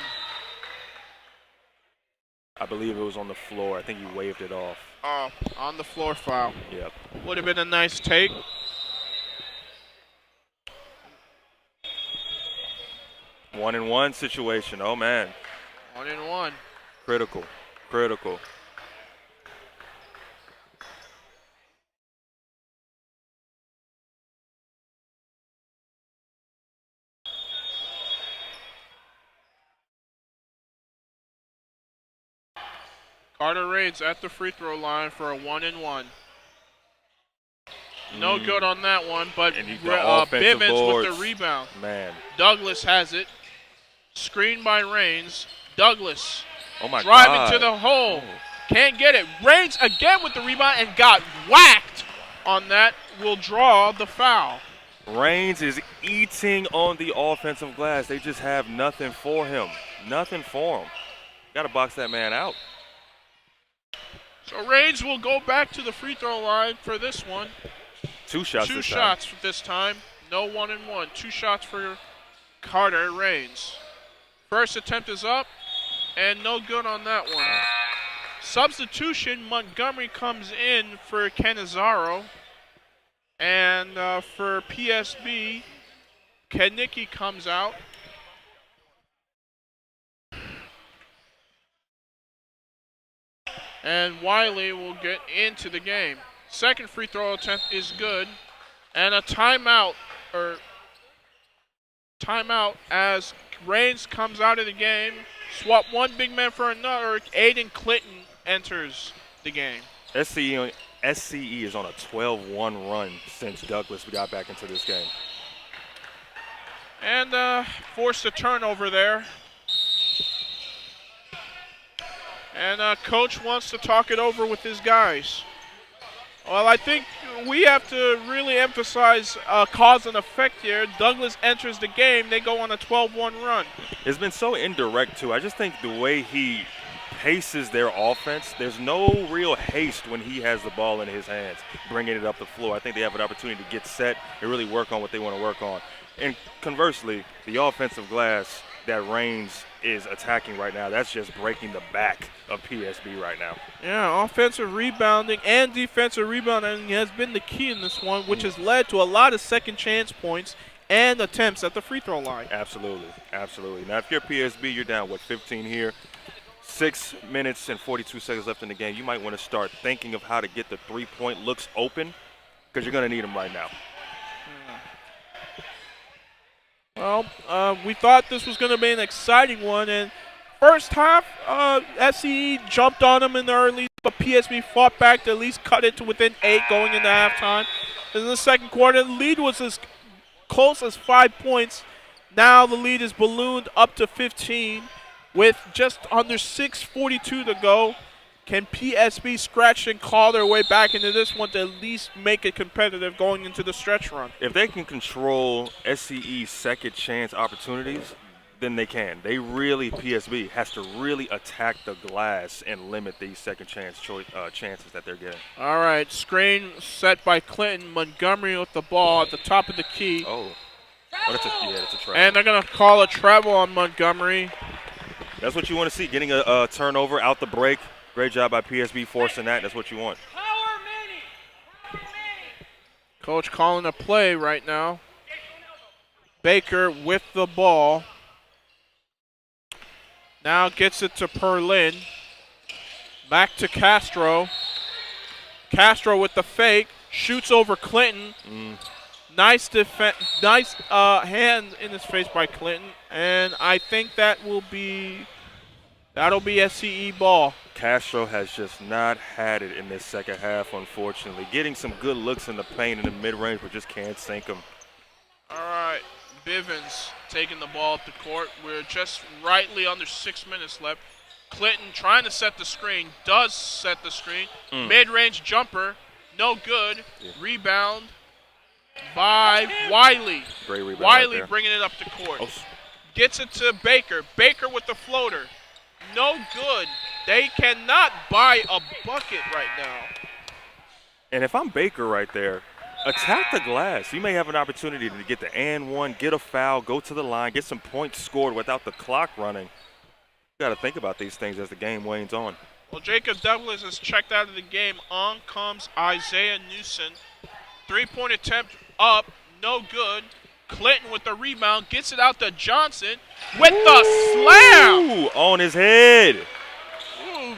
I believe it was on the floor. I think he waved it off. Oh, on the floor foul. Yep. Would have been a nice take. One-and-one situation. Oh, man. 1-and-1. Critical. Carter Raines at the free throw line for a 1-and-1. No good on that one, but Bivens with the rebound. Man. Douglas has it. Screened by Raines. Douglas driving God. to the hole. Can't get it. Raines again with the rebound and got whacked on that. Will draw the foul. Raines is eating on the offensive glass. They just have nothing for him. Nothing for him. Got to box that man out. So Raines will go back to the free throw line for this one. Two shots this time. No 1-and-1. 2 shots for Carter Raines. First attempt is up, and no good on that one. Substitution, Montgomery comes in for Canizaro. And for PSB, Kenicki comes out. And Wiley will get into the game. Second free throw attempt is good. And a timeout as Raines comes out of the game. Swap one big man for another. Aiden Clinton enters the game. SCE is on a 12-1 run since Douglas got back into this game. And forced a turnover there. And Coach wants to talk it over with his guys. Well, I think we have to really emphasize cause and effect here. Douglas enters the game. They go on a 12-1 run. It's been so indirect, too. I just think the way he paces their offense, there's no real haste when he has the ball in his hands, bringing it up the floor. I think they have an opportunity to get set and really work on what they want to work on. And conversely, the offensive glass that Reigns is attacking right now, that's just breaking the back of PSB right now. Yeah, offensive rebounding and defensive rebounding has been the key in this one, which has led to a lot of second chance points and attempts at the free throw line. Absolutely, absolutely. Now, if you're PSB, you're down, 15 here? 6 minutes and 42 seconds left in the game. You might want to start thinking of how to get the three-point looks open because you're going to need them right now. Well, we thought this was going to be an exciting one, and first half, SCE jumped on them in the early, but PSB fought back to at least cut it to within 8 going into halftime. In the second quarter, the lead was as close as 5 points. Now the lead is ballooned up to 15 with just under 6:42 to go. Can PSB scratch and claw their way back into this one to at least make it competitive going into the stretch run? If they can control SCE's second chance opportunities, then they can. They really, PSB has to really attack the glass and limit these second chance chances that they're getting. All right, screen set by Clinton. Montgomery with the ball at the top of the key. That's a travel. And they're going to call a travel on Montgomery. That's what you want to see, getting a turnover out the break. Great job by PSB forcing that. That's what you want. Coach calling a play right now. Baker with the ball. Now gets it to Perlin. Back to Castro. Castro with the fake. Shoots over Clinton. Nice hand in his face by Clinton. And I think that'll be SCE ball. Castro has just not had it in this second half, unfortunately. Getting some good looks in the paint in the mid-range, but just can't sink them. All right, Bivens taking the ball up the court. We're just rightly under 6 minutes left. Clinton trying to set the screen, does set the screen. Mid-range jumper, no good. Yeah. Rebound by Wiley. Great rebound. Wiley bringing it up the court. Gets it to Baker. Baker with the floater. No good. They cannot buy a bucket right now. And if I'm Baker right there, attack the glass. You may have an opportunity to get the and one, get a foul, go to the line, get some points scored without the clock running. You got to think about these things as the game wanes on. Well, Jacob Douglas is checked out of the game. On comes Isaiah Newsom. Three-point attempt up, no good. Clinton with the rebound, gets it out to Johnson with the slam. On his head.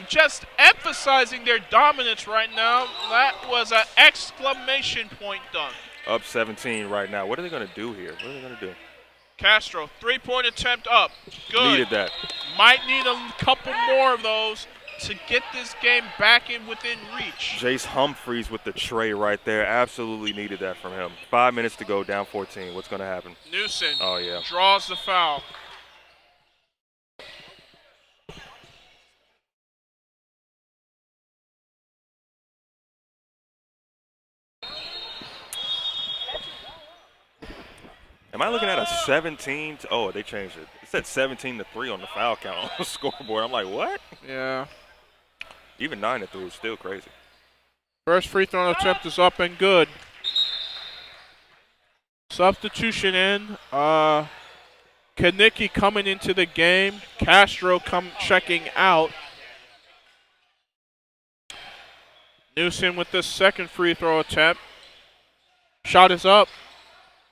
Just emphasizing their dominance right now. That was an exclamation point dunk. Up 17 right now. What are they going to do here? What are they going to do? Castro, three-point attempt up. Good. Needed that. Might need a couple more of those to get this game back in within reach. Jace Humphreys with the tray right there. Absolutely needed that from him. 5 minutes to go, down 14. What's going to happen? Newsom yeah. draws the foul. Am I looking at a 17? They changed it. It said 17-3 on the foul count on the scoreboard. I'm like, what? Yeah. Even 9-3 is still crazy. First free throw attempt is up and good. Substitution in. Kanicki coming into the game. Castro checking out. Newsom with the second free throw attempt. Shot is up.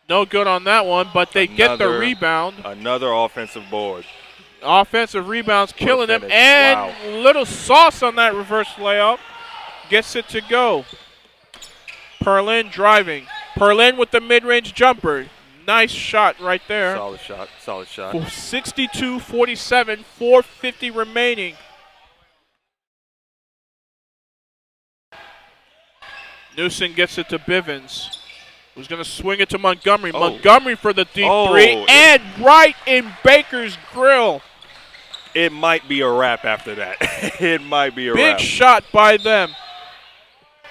No good on that one, but they get the rebound. Another offensive board. Offensive rebounds killing them, and little sauce on that reverse layup. Gets it to go. Perlin driving. Perlin with the mid-range jumper. Nice shot right there. Solid shot, solid shot. 62-47, 4:50 remaining. Newsom gets it to Bivens, who's going to swing it to Montgomery. Montgomery for the deep three, and right in Baker's grill. It might be a wrap after that. It might be a wrap. Big shot by them.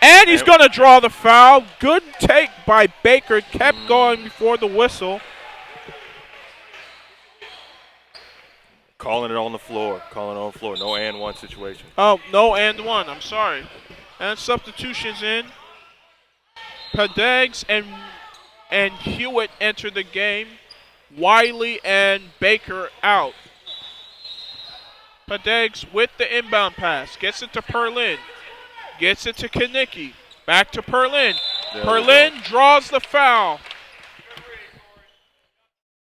And he's going to draw the foul. Good take by Baker. Kept going before the whistle. Calling it on the floor. Calling it on the floor. No and one situation. Oh, no and one. I'm sorry. And substitutions in. Padegs and Hewitt enter the game. Wiley and Baker out. Padegs with the inbound pass. Gets it to Perlin. Gets it to Kanicki. Back to Perlin. Perlin draws the foul.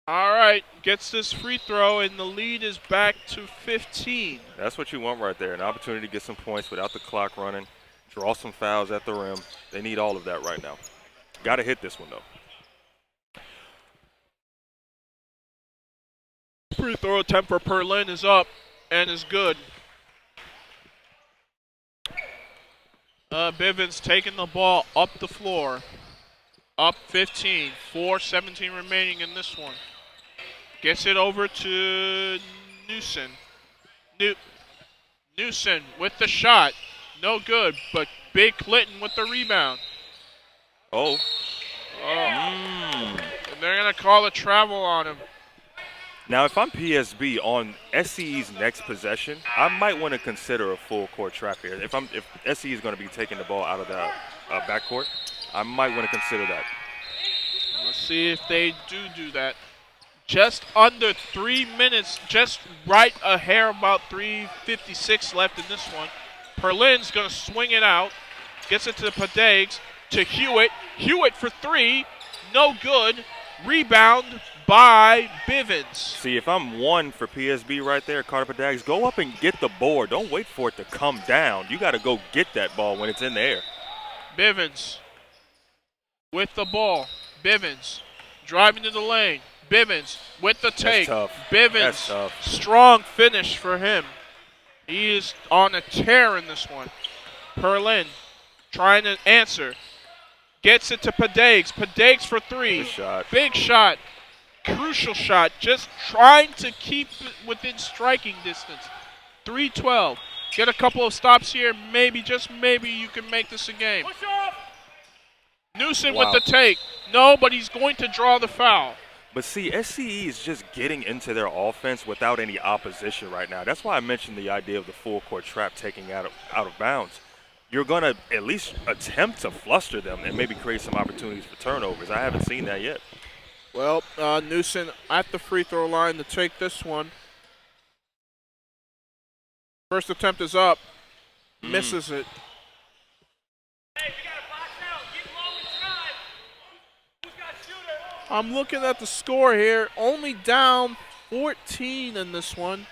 All right, gets this free throw, and the lead is back to 15. That's what you want right there, an opportunity to get some points without the clock running, draw some fouls at the rim. They need all of that right now. Got to hit this one, though. Free throw attempt for Perlin is up and is good. Bivens taking the ball up the floor. Up 15. 4:17 remaining in this one. Gets it over to Newson. Newson with the shot. No good, but Big Clinton with the rebound. Oh. And they're going to call a travel on him. Now, if I'm PSB on SCE's next possession, I might want to consider a full court trap here. If SCE is going to be taking the ball out of the backcourt, I might want to consider that. Let's see if they do that. Just under 3 minutes, just right a hair, about 3:56 left in this one. Perlin's going to swing it out. Gets it to Padegs, to Hewitt. Hewitt for three. No good. Rebound by Bivens. See, if I'm one for PSB right there, Carter Padegs, go up and get the board. Don't wait for it to come down. You got to go get that ball when it's in the air. Bivens with the ball. Bivens driving to the lane. Bivens with the take. That's tough. Bivens, That's tough. Strong finish for him. He is on a tear in this one. Perlin trying to answer. Gets it to Padegs. Padegs for three. Good shot. Big shot. Crucial shot. Just trying to keep it within striking distance. 3:12. Get a couple of stops here. Maybe, just maybe, you can make this a game. Newson with the take. No, but he's going to draw the foul. But see, SCE is just getting into their offense without any opposition right now. That's why I mentioned the idea of the full court trap taking out of bounds. You're going to at least attempt to fluster them and maybe create some opportunities for turnovers. I haven't seen that yet. Well, Newson at the free throw line to take this one. First attempt is up. Misses it. Hey, we got a box out. Get low and drive. Who's got shooter? I'm looking at the score here. Only down 14 in this one.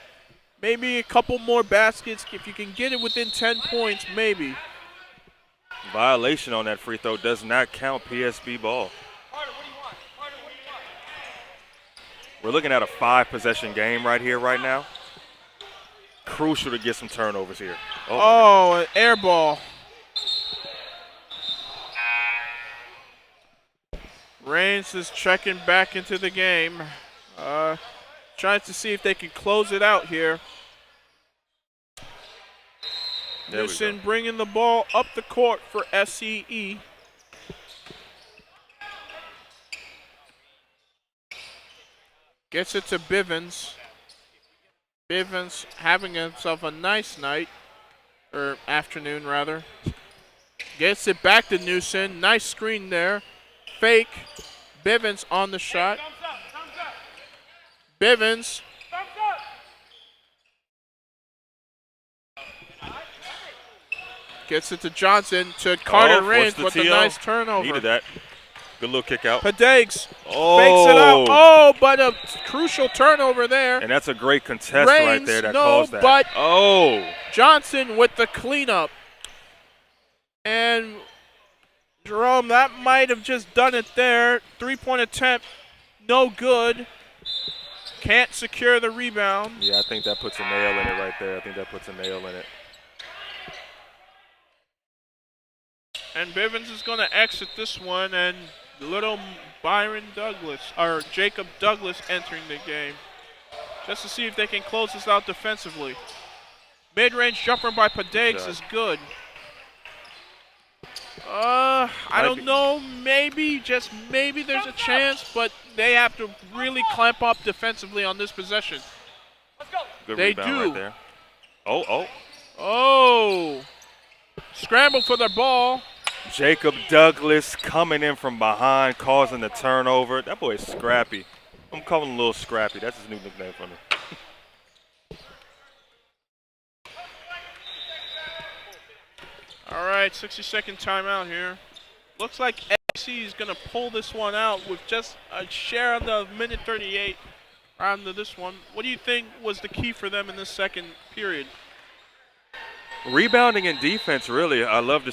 Maybe a couple more baskets. If you can get it within 10 points, maybe. Violation on that free throw does not count. PSB ball. Carter, what do you want? Carter, what do you want? We're looking at a 5-possession game right here, right now. Crucial to get some turnovers here. Oh, an air ball. Reigns is checking back into the game. Trying to see if they can close it out here. Newson bringing the ball up the court for SCE. Gets it to Bivens. Bivens having himself a nice night, or afternoon rather. Gets it back to Newson. Nice screen there. Fake. Bivens on the shot. Bivens. Gets it to Johnson, to Carter Reigns with a nice turnover. Needed that. Good little kick out. Padegs fakes it out. Oh, but a crucial turnover there. And that's a great contest right there that caused that. But oh, Johnson with the cleanup. And Jerome, that might have just done it there. 3-point attempt, no good. Can't secure the rebound. Yeah, I think that puts a nail in it right there. I think that puts a nail in it. And Bivens is going to exit this one, and little Byron Douglas, or Jacob Douglas, entering the game. just to see if they can close this out defensively. Mid-range jumper by Padegs is good. I don't know. Maybe, just maybe there's a chance, but they have to really clamp up defensively on this possession. Let's go. Good They rebound do. right there. Oh. Oh. Scramble for the ball. Jacob Douglas coming in from behind, causing the turnover. That boy is scrappy. I'm calling him a little scrappy. That's his new nickname for me. All right, 60-second timeout here. Looks like XC is going to pull this one out with just a share on the minute 38 round of this one. What do you think was the key for them in this second period? Rebounding and defense, really. I love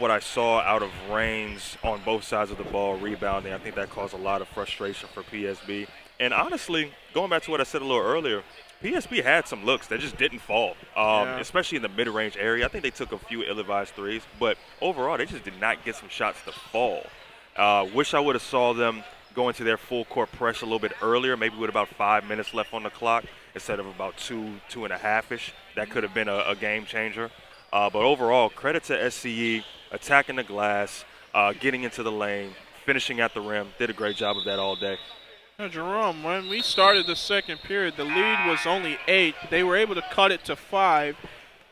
what I saw out of Reigns on both sides of the ball, rebounding. I think that caused a lot of frustration for PSB. And honestly, going back to what I said a little earlier, PSB had some looks that just didn't fall, especially in the mid-range area. I think they took a few ill-advised threes, but overall, they just did not get some shots to fall. Wish I would have saw them go into their full-court press a little bit earlier, maybe with about 5 minutes left on the clock instead of about two and a half-ish. That could have been a game changer. But overall, credit to SCE, attacking the glass, getting into the lane, finishing at the rim. Did a great job of that all day. Now, Jerome, when we started the second period, the lead was only 8. They were able to cut it to 5.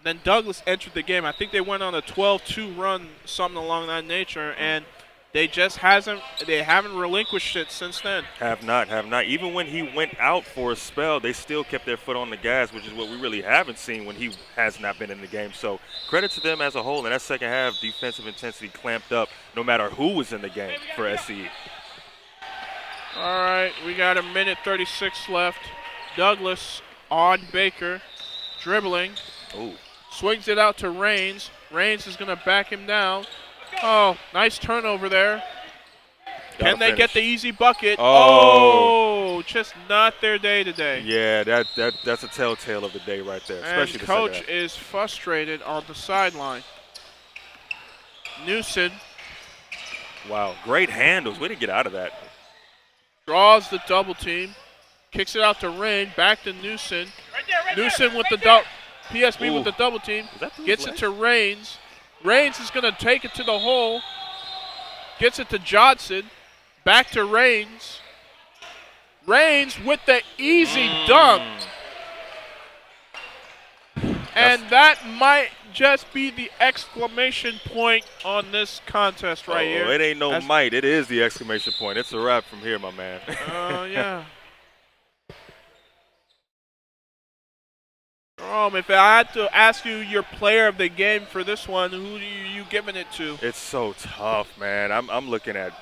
Then Douglas entered the game. I think they went on a 12-2 run, something along that nature, and they just haven't relinquished it since then. Have not. Even when he went out for a spell, they still kept their foot on the gas, which is what we really haven't seen when he has not been in the game. So credit to them as a whole. In that second half, defensive intensity clamped up no matter who was in the game for SCE. All right, we got a minute 36 left. Douglas on Baker, dribbling. Ooh. Swings it out to Reigns. Reigns is going to back him down. Oh, nice turnover there. Can they get the easy bucket? Oh, just not their day today. Yeah, that's a telltale of the day right there. And Especially coach is frustrated on the sideline. Newsom Wow, great handles. Way to get out of that. draws the double team, kicks it out to Rain, back to Newsom. Newsom with the PSB with the double team, gets it to Reigns. Reigns is going to take it to the hole, gets it to Johnson, back to Reigns. Reigns with the easy dunk. And that might just be the exclamation point on this contest right here. It ain't no might. It is the exclamation point. It's a wrap from here, my man. Oh, yeah. If I had to ask you your player of the game for this one, who are you giving it to? It's so tough, man. I'm looking at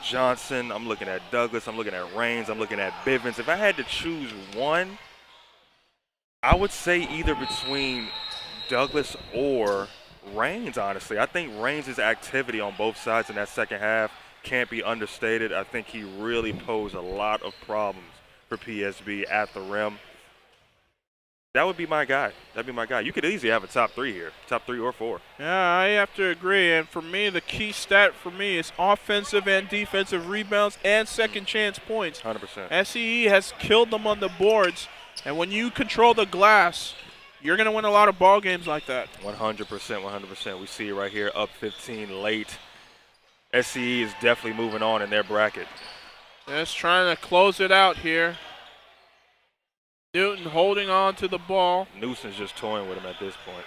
Johnson. I'm looking at Douglas. I'm looking at Reigns. I'm looking at Bivens. If I had to choose one, I would say either between Douglas or Reigns, honestly. I think Reigns' activity on both sides in that second half can't be understated. I think he really posed a lot of problems for PSB at the rim. That would be my guy. That'd be my guy. You could easily have a top three here, top 3 or 4. Yeah, I have to agree. And for me, the key stat for me is offensive and defensive rebounds and second chance points. 100%. SCE has killed them on the boards. And when you control the glass, you're going to win a lot of ball games like that. 100%, 100%. We see it right here, up 15 late. SCE is definitely moving on in their bracket. Just trying to close it out here. Newton holding on to the ball. Newsom's just toying with him at this point.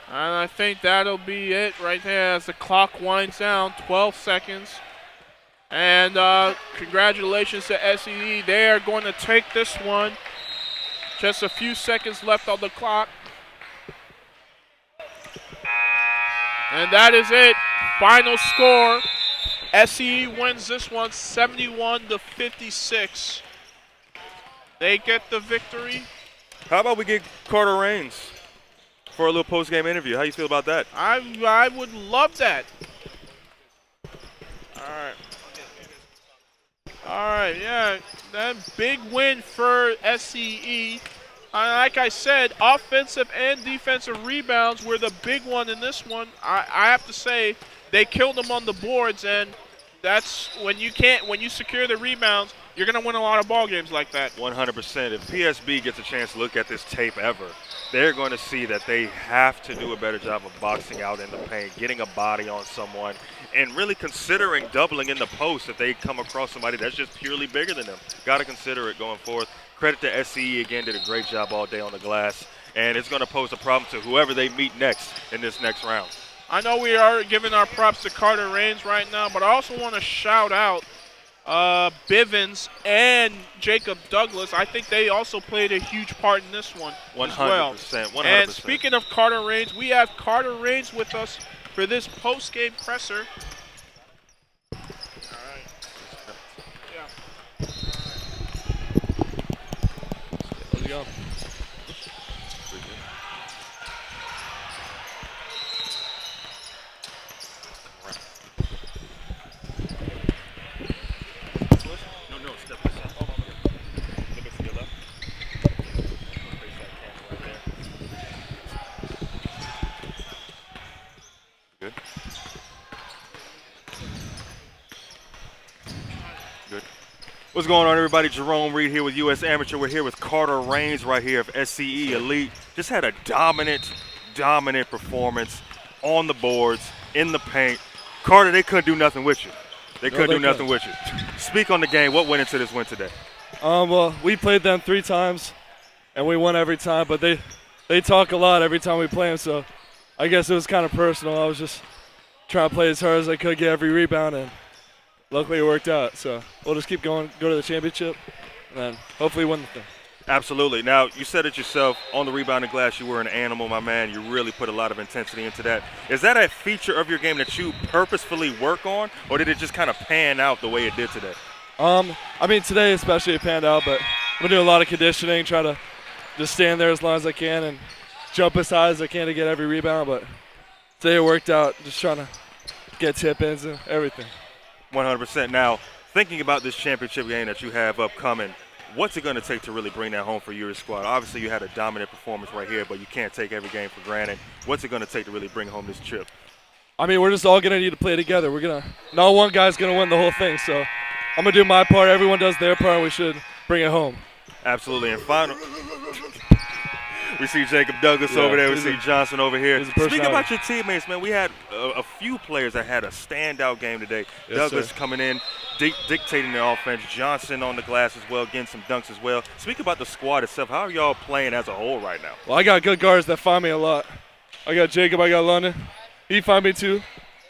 And I think that'll be it right there as the clock winds down. 12 seconds. And congratulations to SCE. They are going to take this one. Just a few seconds left on the clock. And that is it. Final score. SCE wins this one 71-56. They get the victory. How about we get Carter Reigns for a little post-game interview? How you feel about that? I would love that. All right, yeah, that big win for SCE. Like I said, offensive and defensive rebounds were the big one in this one. I have to say they killed them on the boards, and that's when you secure the rebounds, you're going to win a lot of ball games like that. 100%. If PSB gets a chance to look at this tape ever, they're going to see that they have to do a better job of boxing out in the paint, getting a body on someone, and really considering doubling in the post if they come across somebody that's just purely bigger than them. Got to consider it going forth. Credit to SCE again, did a great job all day on the glass, and it's going to pose a problem to whoever they meet next in this next round. I know we are giving our props to Carter Raines right now, but I also want to shout out Bivens and Jacob Douglas. I think they also played a huge part in this one 100%, as well. 100%. And speaking of Carter Raines, we have Carter Raines with us for this post-game presser. All right. Yeah. How's it going? What's going on, everybody? Jerome Reed here with U.S. Amateur. We're here with Carter Raines right here of SCE Elite. Just had a dominant performance on the boards, in the paint. Carter, they couldn't do nothing with you. They couldn't do nothing with you. Speak on the game. What went into this win today? Well, we played them 3 times, and we won every time. But they talk a lot every time we play them, so I guess it was kind of personal. I was just trying to play as hard as I could, get every rebound, and luckily it worked out. So we'll just keep going, go to the championship, and then hopefully win the thing. Absolutely. Now, you said it yourself, on the rebounding glass, you were an animal, my man. You really put a lot of intensity into that. Is that a feature of your game that you purposefully work on, or did it just kind of pan out the way it did today? I mean, today especially it panned out, but I'm going to do a lot of conditioning, try to just stand there as long as I can and jump as high as I can to get every rebound. But today it worked out, just trying to get tip-ins and everything. 100%. Now, thinking about this championship game that you have upcoming, what's it going to take to really bring that home for your squad? Obviously, you had a dominant performance right here, but you can't take every game for granted. What's it going to take to really bring home this chip? I mean, we're just all going to need to play together. No one guy's going to win the whole thing, so I'm going to do my part. Everyone does their part, and we should bring it home. Absolutely. And final, we see Jacob Douglas over there. We see Johnson over here. Speak about your teammates, man. We had a few players that had a standout game today. Yes, Douglas sir. coming in, dictating the offense. Johnson on the glass as well, getting some dunks as well. Speak about the squad itself. How are y'all playing as a whole right now? Well, I got good guards that find me a lot. I got Jacob, I got London. He find me too,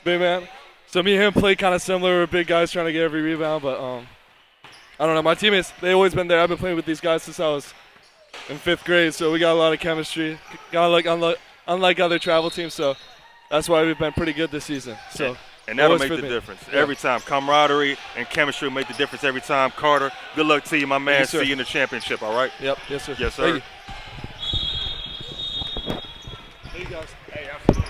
big man. So me and him play kind of similar. We're big guys trying to get every rebound, but I don't know. My teammates, they always been there. I've been playing with these guys since I was in 5th grade, so we got a lot of chemistry. Unlike other travel teams, so that's why we've been pretty good this season. So and that'll make the difference every time. Camaraderie and chemistry will make the difference every time. Carter, good luck to you, my man. See you in the championship, all right? Yep. Yes, sir. Yes, sir. Thank you. Hey, guys. Hey, absolutely.